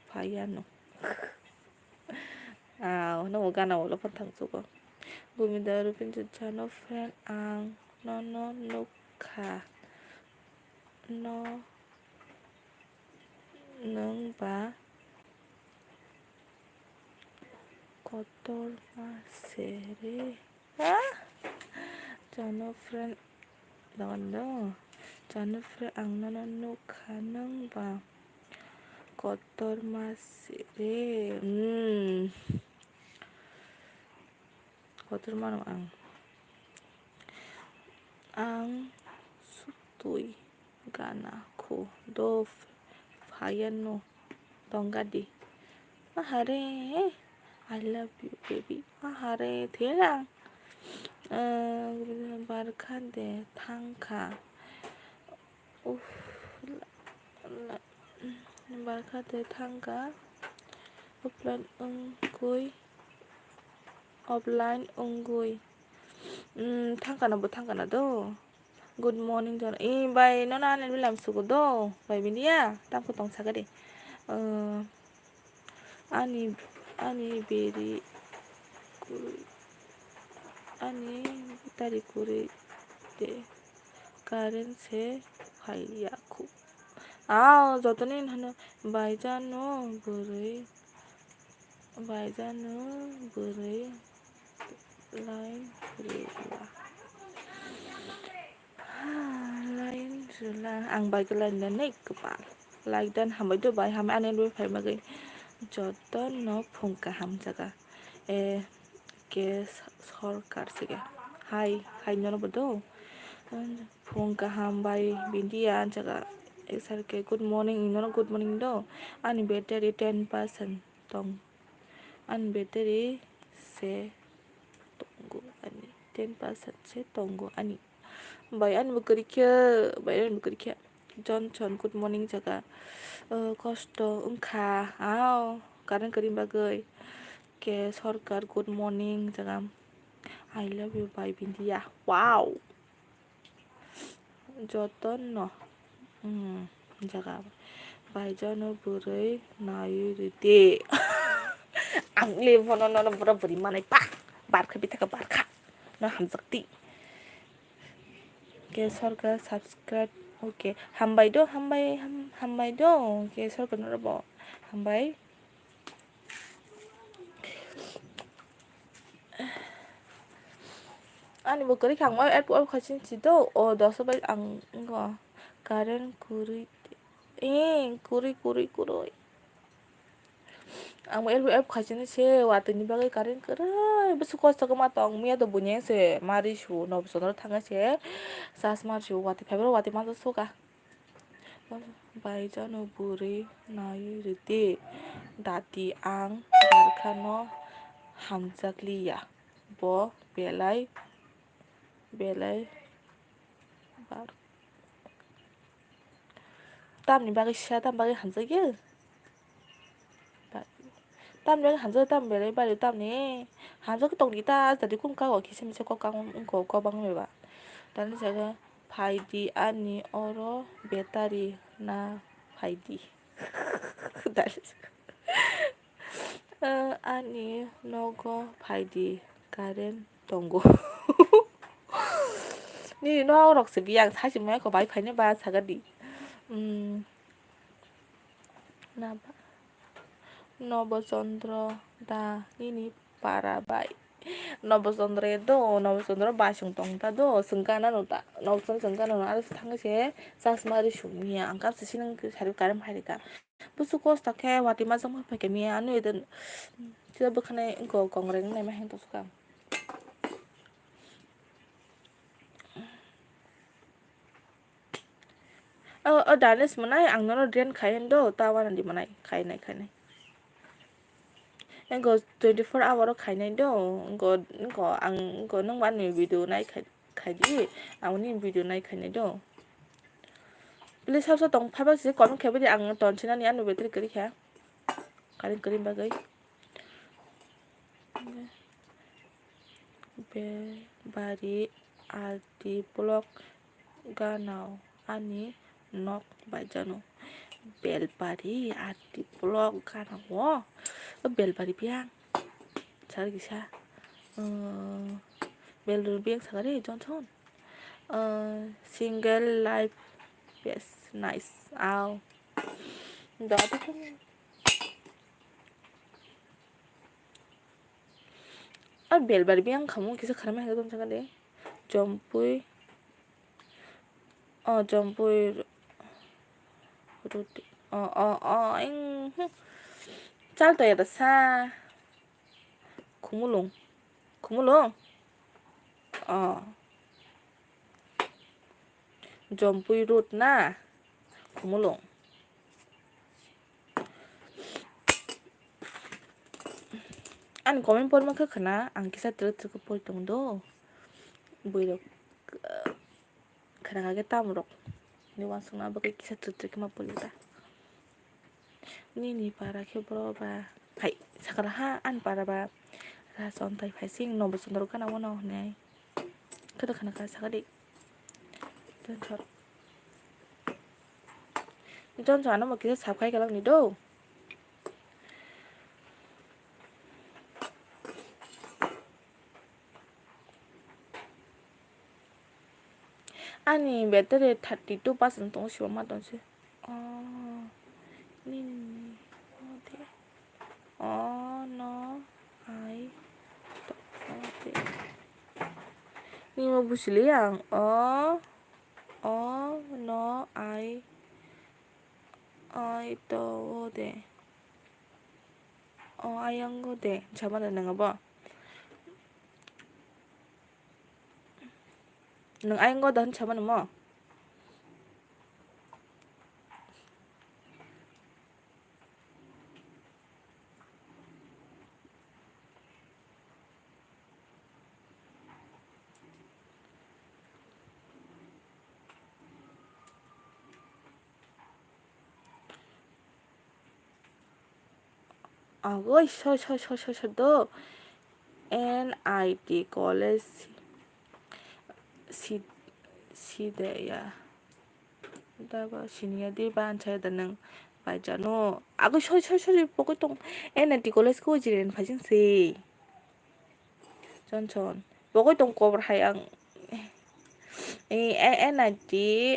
fayano. No gana ulo pantang suko. Bumida rupin jano friend ang no ka no nung ba kotor masere jano friend no jano friend ang no ka nung ba kotor masere kotor manong ang sutoy gana ko do fayano dongadi mahare I love you baby mahare thế là barkade thangka barkade thangka offline ungguy thangka na bo thangka na do good morning jan bai nó na nên làm sự do bai bin dia tam ko tong saga de ani beri kuri ani tari kuri de karen se hai aku যতদিন হলো বাইজানো बोरै लाइन रुला आं बाइक लाइननै गोबां लाइक दान हामबाय दोबाय हामबाय आने लुफाय मागै जतन फुंका हामजागा के सरकार सिगे हाय ननो बदो फुंका हामबाय बिंदिया जागा सरके गुड मॉर्निंग इनो गुड मॉर्निंग दो आनी बैटरी 10% दं आनी बैटरी से tunggu ani 10% से tunggu ani bayan bekerja John good morning jaga kosto engka karen kerim bagai ke sorkar good morning jaga I love you bye bindia wow joton no jaga bye jano borai nayu de ang levono no bora bori manai pa barka bitaka barka no hamjakti ke sorkar subscribe okay hambai do ke sorkar no bo hambai ani bo kari khang ai pu khachin chi do o 10 bai ang ngo karen kuri kuri ang LBF khachin se watini bagai karen kerai besu kosta ke matong mia do bunye se mari shu no sonor thanga se sas mar shu wati phaibro wati manzo soka baijano buri nai rite dati ang barkhano hamjakliya bo belai bar tamni bagai sha tam bagai hamjagye tam yang hanzo tam belai bari tam ni hanzo ke tong kita jadi kum ka ko kisi mise ko kang ko bang me ba dan jaga faidi ani oro betari na faidi ani nogo faidi karen tongo ni no rok se biang 사실 뭐 ko bai phai ne ba sagadi na ba Nobochandra da nini parabai Nobochandra basung tong ta do sengkana no ta sengkana no alas thangse sasmari shumia angkap sisinang sari karam harika busu kos take wati mazam pa ke mia anu eden tida bukhane ko kongreng nai ma heng to suka danes manai ang no dren khayen do tawanan di manai khainai Engko 24 hour khainai do engko nang ban ni video nai khai di ang ni video nai khainai do Please sao tông phải bác sĩ còn khéo bây giờ ăn toàn trên anh ăn về tới cái khác cái krim bagai be bari arti blok ganau ani nok by Janu bel bari arti blok ganau wo bel bari biang 잘 기사 bel biang sagare Johnson single life yes nice ao đó thì không bel bari biang kamu kisah karena itu jangan deh jompuy jompuy roti anh 짤 때 야다 사 구물롱 jompuy rot na 구물롱 an komen por maka kana ang kisah terus por tongdo boy kana kage tamrok ni wansung na bagai kisah terus kema polita ni para ke broba hai sakara ha an para ba ra son tai phai sing no bosondro kana wono nei kada kana ka sakari 전 저는 뭐 계속 잡가이 가랑니도 아니 매달에 32% 동시 얼마 동시 닌 어디 너 아이 또 어디 니뭐 부실이양 너 아이 또 어디 아양 거대 잡아내는 거 봐. 능 아양 거다 한 잡아는 뭐. 그거 셔도 NIT college 시대야. 다가 시니어디 반차에다는 바이자노 셔 보고 동 NIT college ko jiren phajing se chon bogo tong ko hayang NIT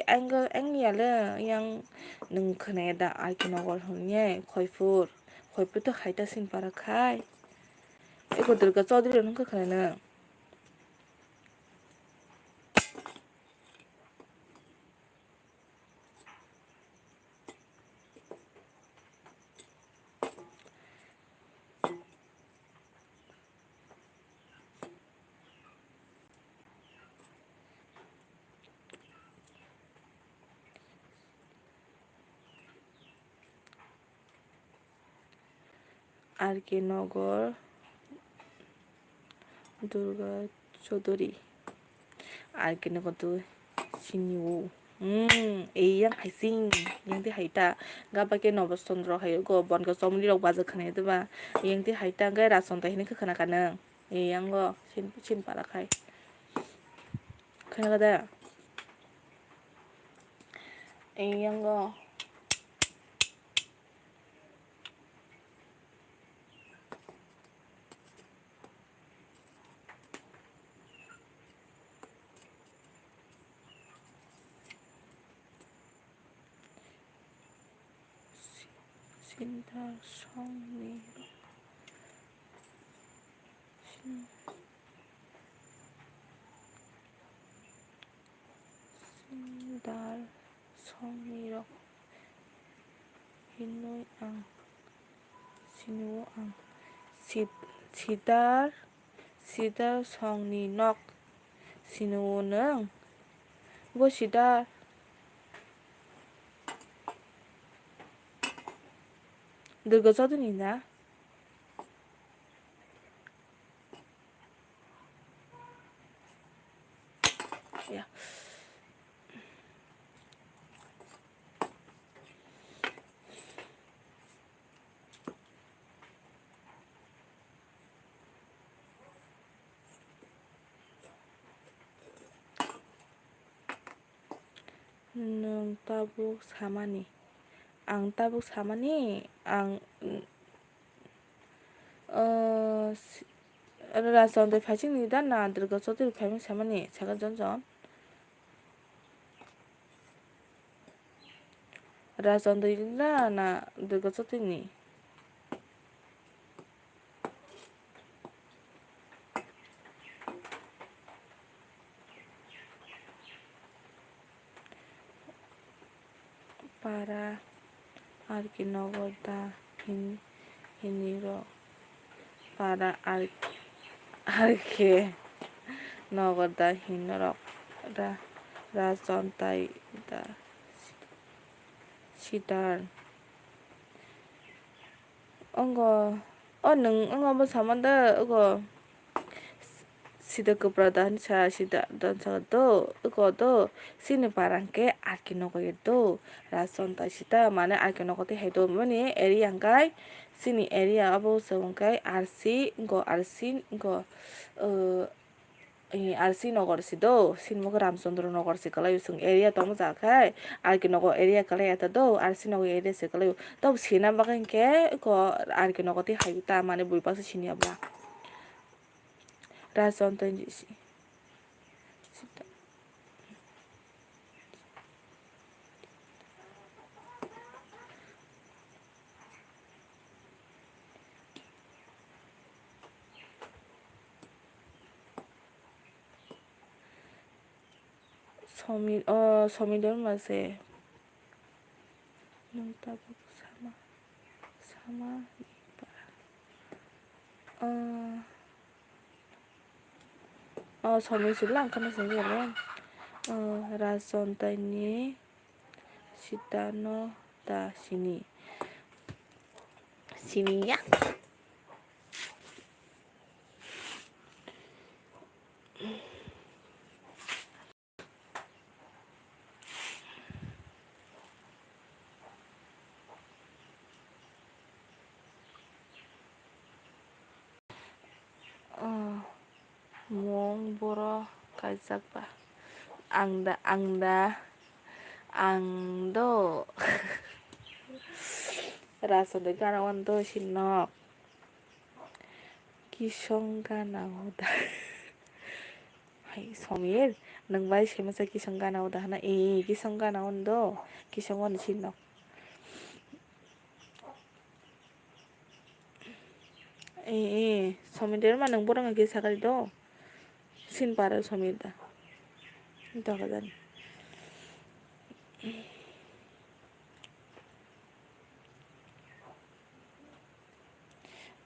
anh nhớ yang nung Canada ai kino gol honye khoifu to khaita sin para khai eko durga chaudhary nung ka khana RK নগর দুর্গা চৌধুরী RK নগর তো সিনিউ এই yang haising yang ti haita gaba ke nobosondro hayo go bon go somli rok baja khane deba yang ti haita ga rason ta hine khana kana ei yang go sin para khai khana ga da ei yang go 신달 성미로 신달 성미로 hinuyang sinuang sidar 성리넉 sinu는 무엇이다 늙어서든이나 야 nung tabuk samani. Ang tabuk samani ang rason doi phasing ni dan na dirga sotir phasing samani chaga jonjon. Rason doi na dirga sotir ni. Para arki nogorda hiniro para arki nogorda hinirok rason tai da sidar ongo ongo mo samanda ogo sida keberadahan sida dan do sini barangke arki nogoye do rason ta sida mana arki nogote hedo mani area angkai sini area abo sewangkai arsi ngo arsi nogor sido sin mo ramchandra nogor si kalai sung area tong jakai arki nogo area kalai ata do arsi nogo area se kalai to sina bagangke ko arki nogote hayuta mane buipa sini abla rason ta somiler masih nung tabuk sama somi silang kan sendiri rason tani sidano da sini ya mong boro kajak ba angda angdo rason de ganawan do sinok kisong ganauda hai somir nang bai semasa kisong ganauda hana kisong ganawan do kisong wan sinok somir ma nang borang ge sakal do sin para somir da daga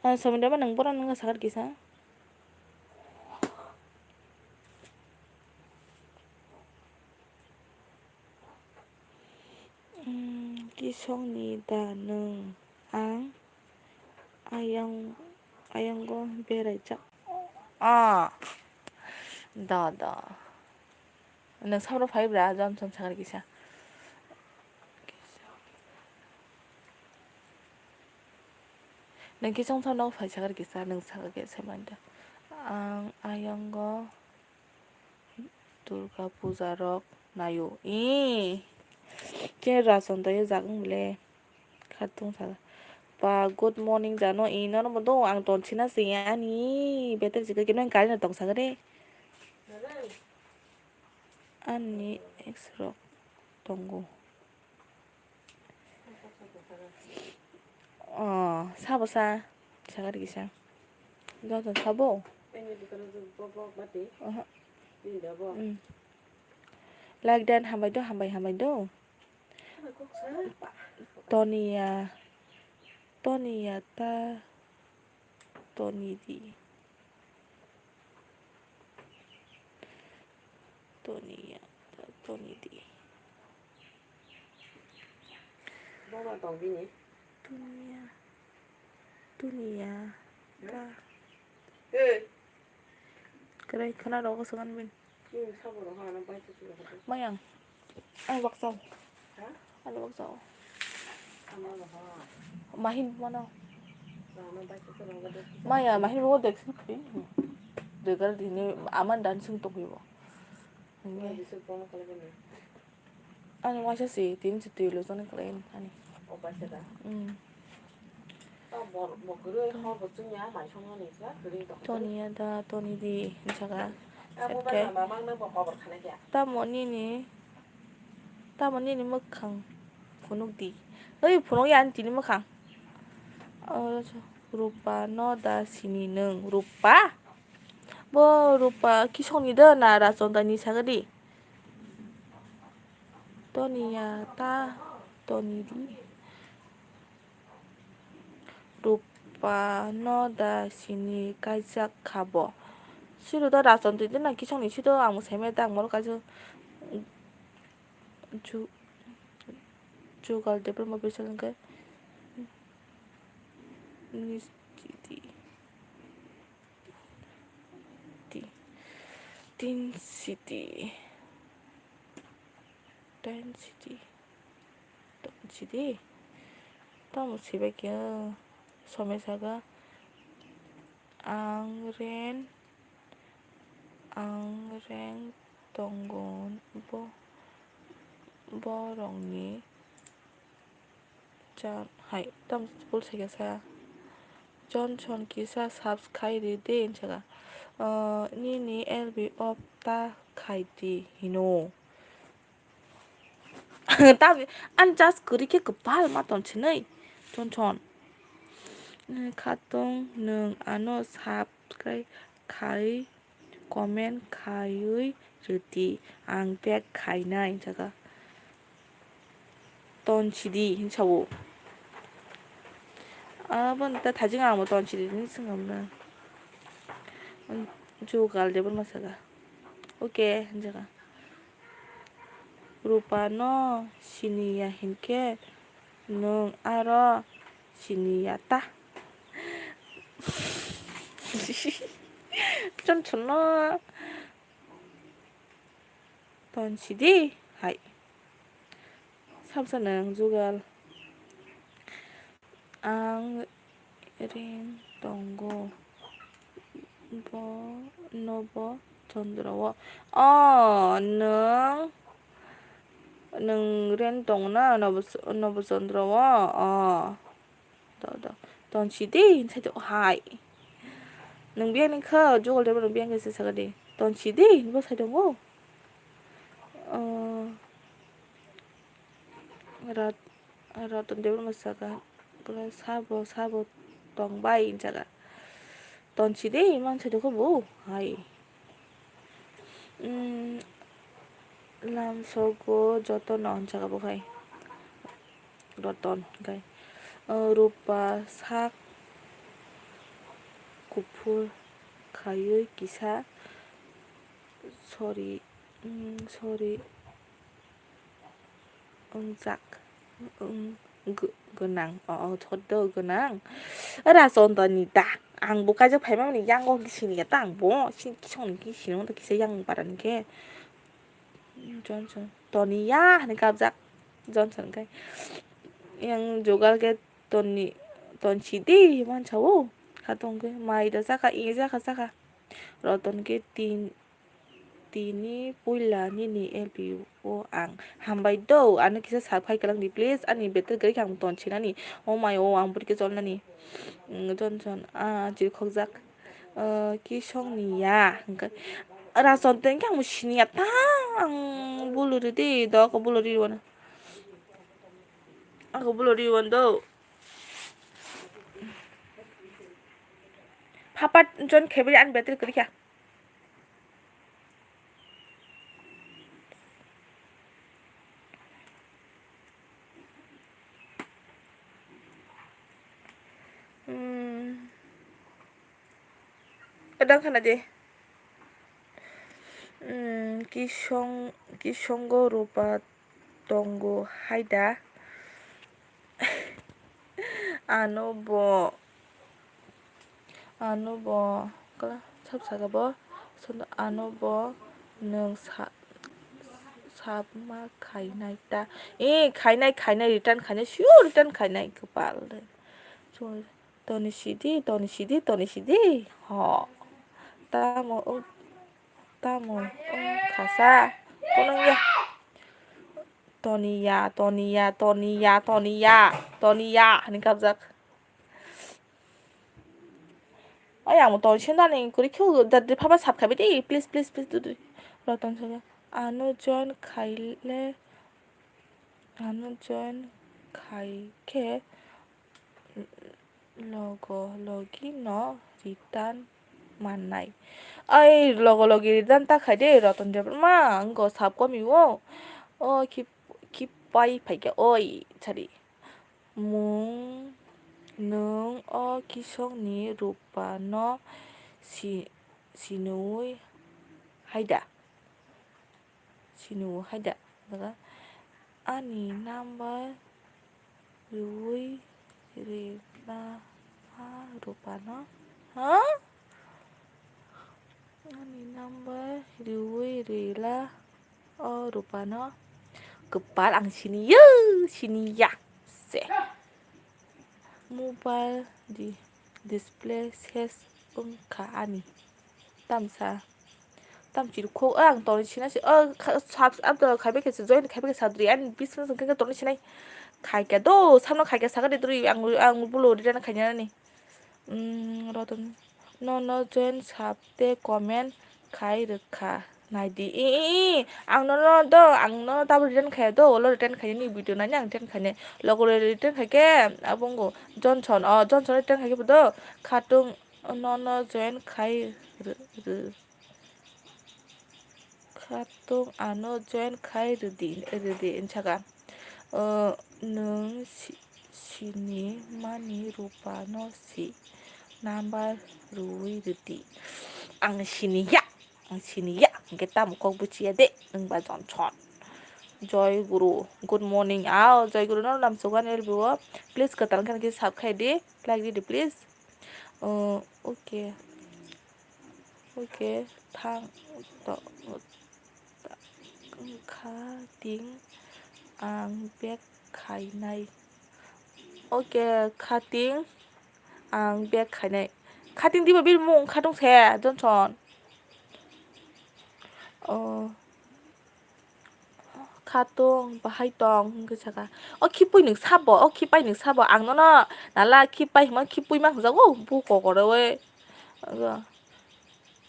dan somir ma nang borang nga sakal kisa kisong ni da nung ang ayang go berai jak da nang sabro five ra jam son sakal kisa nang kisong no phai sakal kisa nang sakal ge semanda ang ayang go durga puja rok nayo ke rason tayo jagung bile khatung sa pa good morning jano no mo do ang ton china si ani better jika kino ang kari na tong sagare ani x rok tongo sabo sa sagare kisa do sabo like dan hambai do Tonia ta Toni di Bawa tong bini. Dunia ta kare khana ro ko sangan bin 사고로 하나 빠져 주고. mayang ay baksaw Ha? ano baksaw 하나로 하. mahin mana 하나 빠져 주는 거도. maya mahin mo dek sin kri degar dini aman dan sing to hibo 이제 보는 거는 아니 와샤시 딘지 뒤로서는 그래 아니 오빠 세다. 음 뭐 그래 하고 중이야 많이 성원이야 그래도. 돈이야다 돈이디 인차가 뭐 셋게 봐 막는 거 봐봐 가는 게. 따모니니 먹강 분홍디 어이 분홍이 안 디니 먹강 rupa noda sini neng rupa bo rupa kisong ida na rason tani sagadi toni ya ta toni di rupa noda sini kajak kabo sido da rason tu na kisong ni sido amu seme da ngor kajo ju jugal Debbarma besalan ke ni density 또 집에게 소매사가 앙렌 동곤 버렁니 전 하이 땀 볼색에서 전천 기사 subscribe 제가 니니 LB 없다 카이디 히노 tapi anjas 그렇게 급할 맛던 치네 전천 카통 능 아노 subscribe 카이 comment 카이의 르디 앙백 카이나인 제가 던치디 힌차고 번다 다징아 뭐 던치디 승없는 주갈 Debbarma saga oke 제가 rupano siniya hinke nung aro siniyata 좀 존나 던치디 하이 삼사능 주갈 앙린 동고 너버 전드러워 는 동나 너버 전드러워 던치디 인사도 하이 능 비행는 커 주갈 Debbarma 비행 그 사가디 던치디 뭐 사정고 raton Debbarma saga 그래 사보 동바이 인자가 던치디 이만 사정고 뭐 하이 làm sogo joton on jaga bokai roton kai rupa sak kupur kayu kisa sorry 응작 근ang 저도 근ang 라손더니다 앙보까지 발명이 양고 기신이겠다 앙보 신기총 기신은 기세 양 바라는 게 전천 돈이야 하는 갑작 전천 cái yang jugal cái ton chỉ đi man cháu katong cái mai đó saka i saka rồi ton cái tini puila ni LP o ang hambay do ano kisa sabay ka lang di please ani better gari kang ton china ni oh my oh ang buri ke zon na ni 전천 질 거작 기성니야 그러니까 라선 땐 그냥 뭐 신이야 땅 불르르디 너가 불르리 원아 아까 불르리 원도 파파 전 개불이 안 배들 그렇게 kadang kan aja kisonggo rupa tonggo haida ano bo kala sabsaga bo sonda ano bo nung sabma khainai ta khainai return khainai sure return khainai kepal so toni sidi ho tamo kasa kunang ya Tonia, Tonia, Tonia, Tonia, Tonia. 하는 갑작. 양 또 신나는 그리 키우고 다들 봐봐 삽가비디 please please please 두두 러던 저가 아노존 카일레 아노존 카이케 logo logi no return 만나이 아이 logo logi return 딱 하대 러던 데블마 응거 삽과 미워 기빠이 파이게 어이 자리 뭉 nướng kisokni rupano sinui haida sinu haida daga ani number rui rina rupano ha ani number rui rila rupano kepal ang sini ya se mobile di display ses ka ani tamsa tamchi ko ang to china si sab after khabe ke join khabe ke sadri an business ke to china khai ke do samno khai ke saga de duri ang bulo di na khanya ni roton no join sabte comment khai rekha naidi ang no double return khai do lo return khai ni video na nyang return khai ne logo return khai ke abongo johnson return khai ke bodo khatung no join khai khatung ano join khai rudi inchaga nung sini mani rupa no si number rui rudi ang sini ya kita mukok buci ya dek neng bajon chon joy guru good morning joy guru no nam sugan elbu please katal kan ki sab khai de like di please okay thang to kha ting ang bek khai nai okay kha ting ang bek khai nai kha ting di ba bil mong kha dong se jon chon 카동 바하이동 그자가 키뿌이 능 사버 키빠이 능 사버 앙너나 날라 키빠이 키뿌이만 그자고 뭐고 거래 왜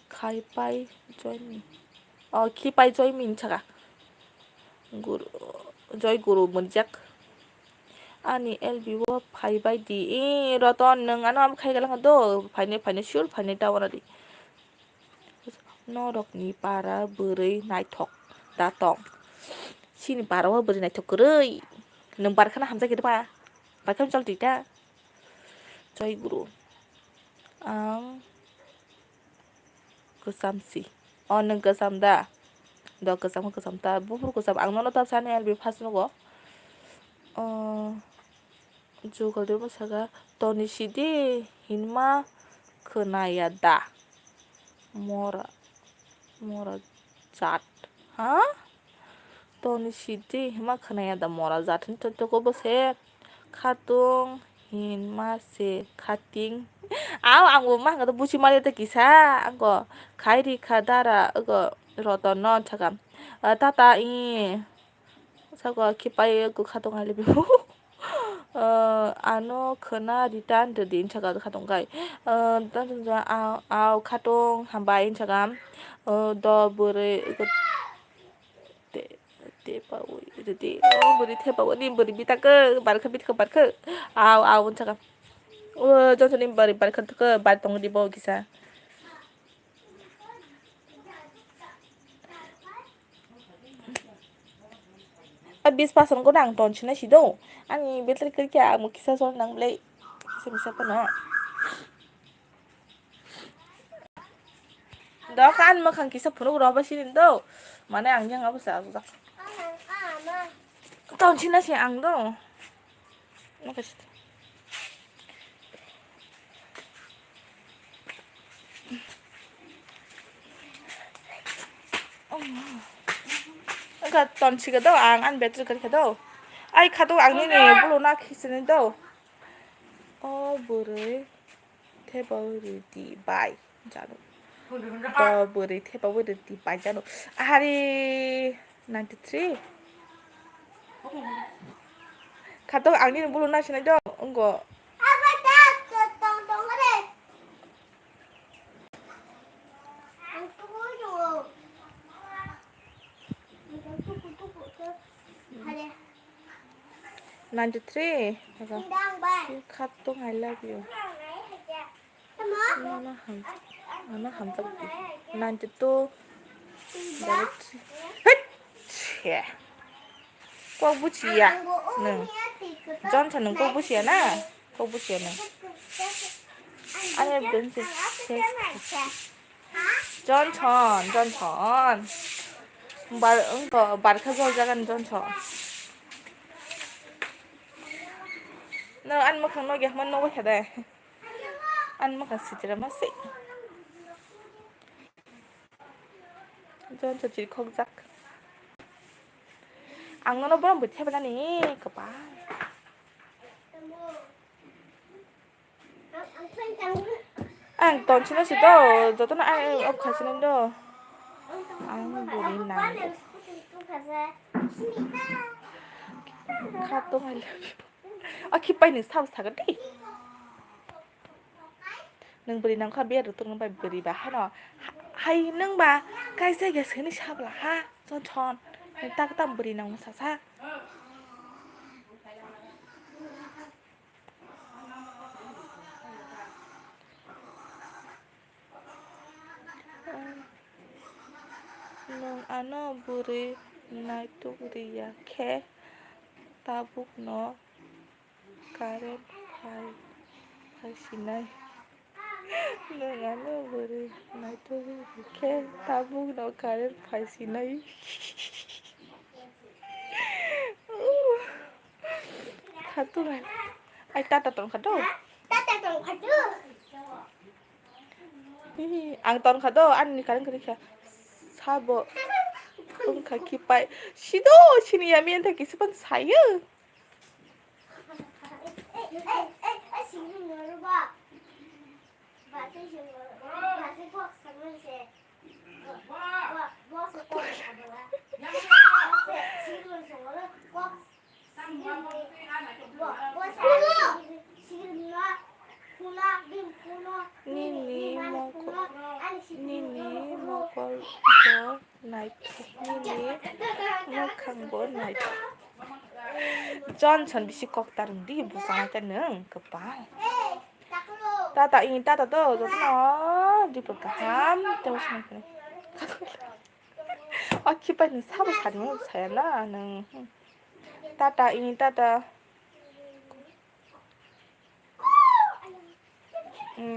카이빠이 조이민 키빠이 조이민 차가 구루 조이 구루 문작 아니 엘비워 파이바이디 러던 능 아나 카이갈랑도 파이네 슈얼 파이네 다원아디 너럭니 파라 브르이 나이톡 다똥 sini parawa beri naik tokerei nembar kana hamza gitu pa pakai cal tidak coy guru ang kesamsi neng kesamda do kesamta bubur kesam ang nono tap sana elbi pas nogo juga dia masaga toni sidi hinma kenayada mora zat ha toni sidi hima khanaya da mora zatin to ko bose khatung hin ma se khating angbo ma ga buchi mari ta kisa anggo khairi khadara go roton non chagam tata sago kipai go khatung ali bi ano khana return de din chaga khatung gai dan khatung hambai chagam do bure tepawo itu beri tepawo ni beri bitake barka barka uncakan johnson ni beri barka ke batong di bawah kisah abis pasang ko nang ton china sido ani betul kerja mau kisah soal nang play bisa pernah đó kan mà khang kisah pun udah apa sih itu mana angnya nggak bisa susah tahun Cina sih ang dong makasih 그러니까 던치게도 안 배틀 그렇게도 아이 카도 앙니네 블로나 키스는도 버를 테버르디 바이 자노 버를 테버르디 바이 자노 아리 93 카톡 앙리는 물어 나시나 죠 응거 난주 트리 내가 카톡 I love you nó hầm tập 난주 또 치 꼭 붙이야 응 전차는 꼭 붙이야 나꼭 붙이야 나 아니 벤스 전천 말 응거 말카서 자간 전천 너 ăn mà không nói gì mà nói cái đây ăn mà cái gì mà xị 전천 chỉ không chắc ăn nó bữa bữa theo bên này các bạn ăn toàn chỉ nó chỉ đâu rồi tôi nói ăn ốc khai xin đâu ăn bữa đi nào khát tôi hay là khi bay nướng sao sao cái đi nướng bữa đi nướng khát biết được tôi nướng bay bữa đi bà hay nướng bà cái xe cái xe này sao là ha tròn tròn người ta cái tầm bữa đi nướng sao sao nung ano buri na itu buri ya ke tabuk no karen hai sinai nung ano buri na itu buri ke tabuk no karen hai sinai khatu này ai ta tận khatu ăn toàn khatu ăn ni karen kari kya 사버 응가 기빠이 시도 신이야 미한테 기스번 사유 니니 먹을 거 나이트 니니 먹한 거 나이트 전 전비시 꼭 다른디 무슨 때는 그봐 따다 이 따다도 저서 리버감 때문에 그래 아 기빠는 사고 사는 사야나 는 따다 이 따다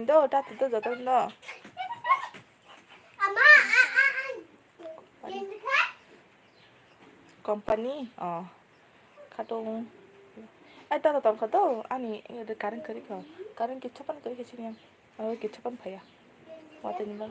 너 따뜻도 저도 너 company 카동 아이따가 덤 카도 아니 이거 가른 그리고 가른 게 첫번 그렇게 지금 이게 첫번 봐야 왔더니 뭐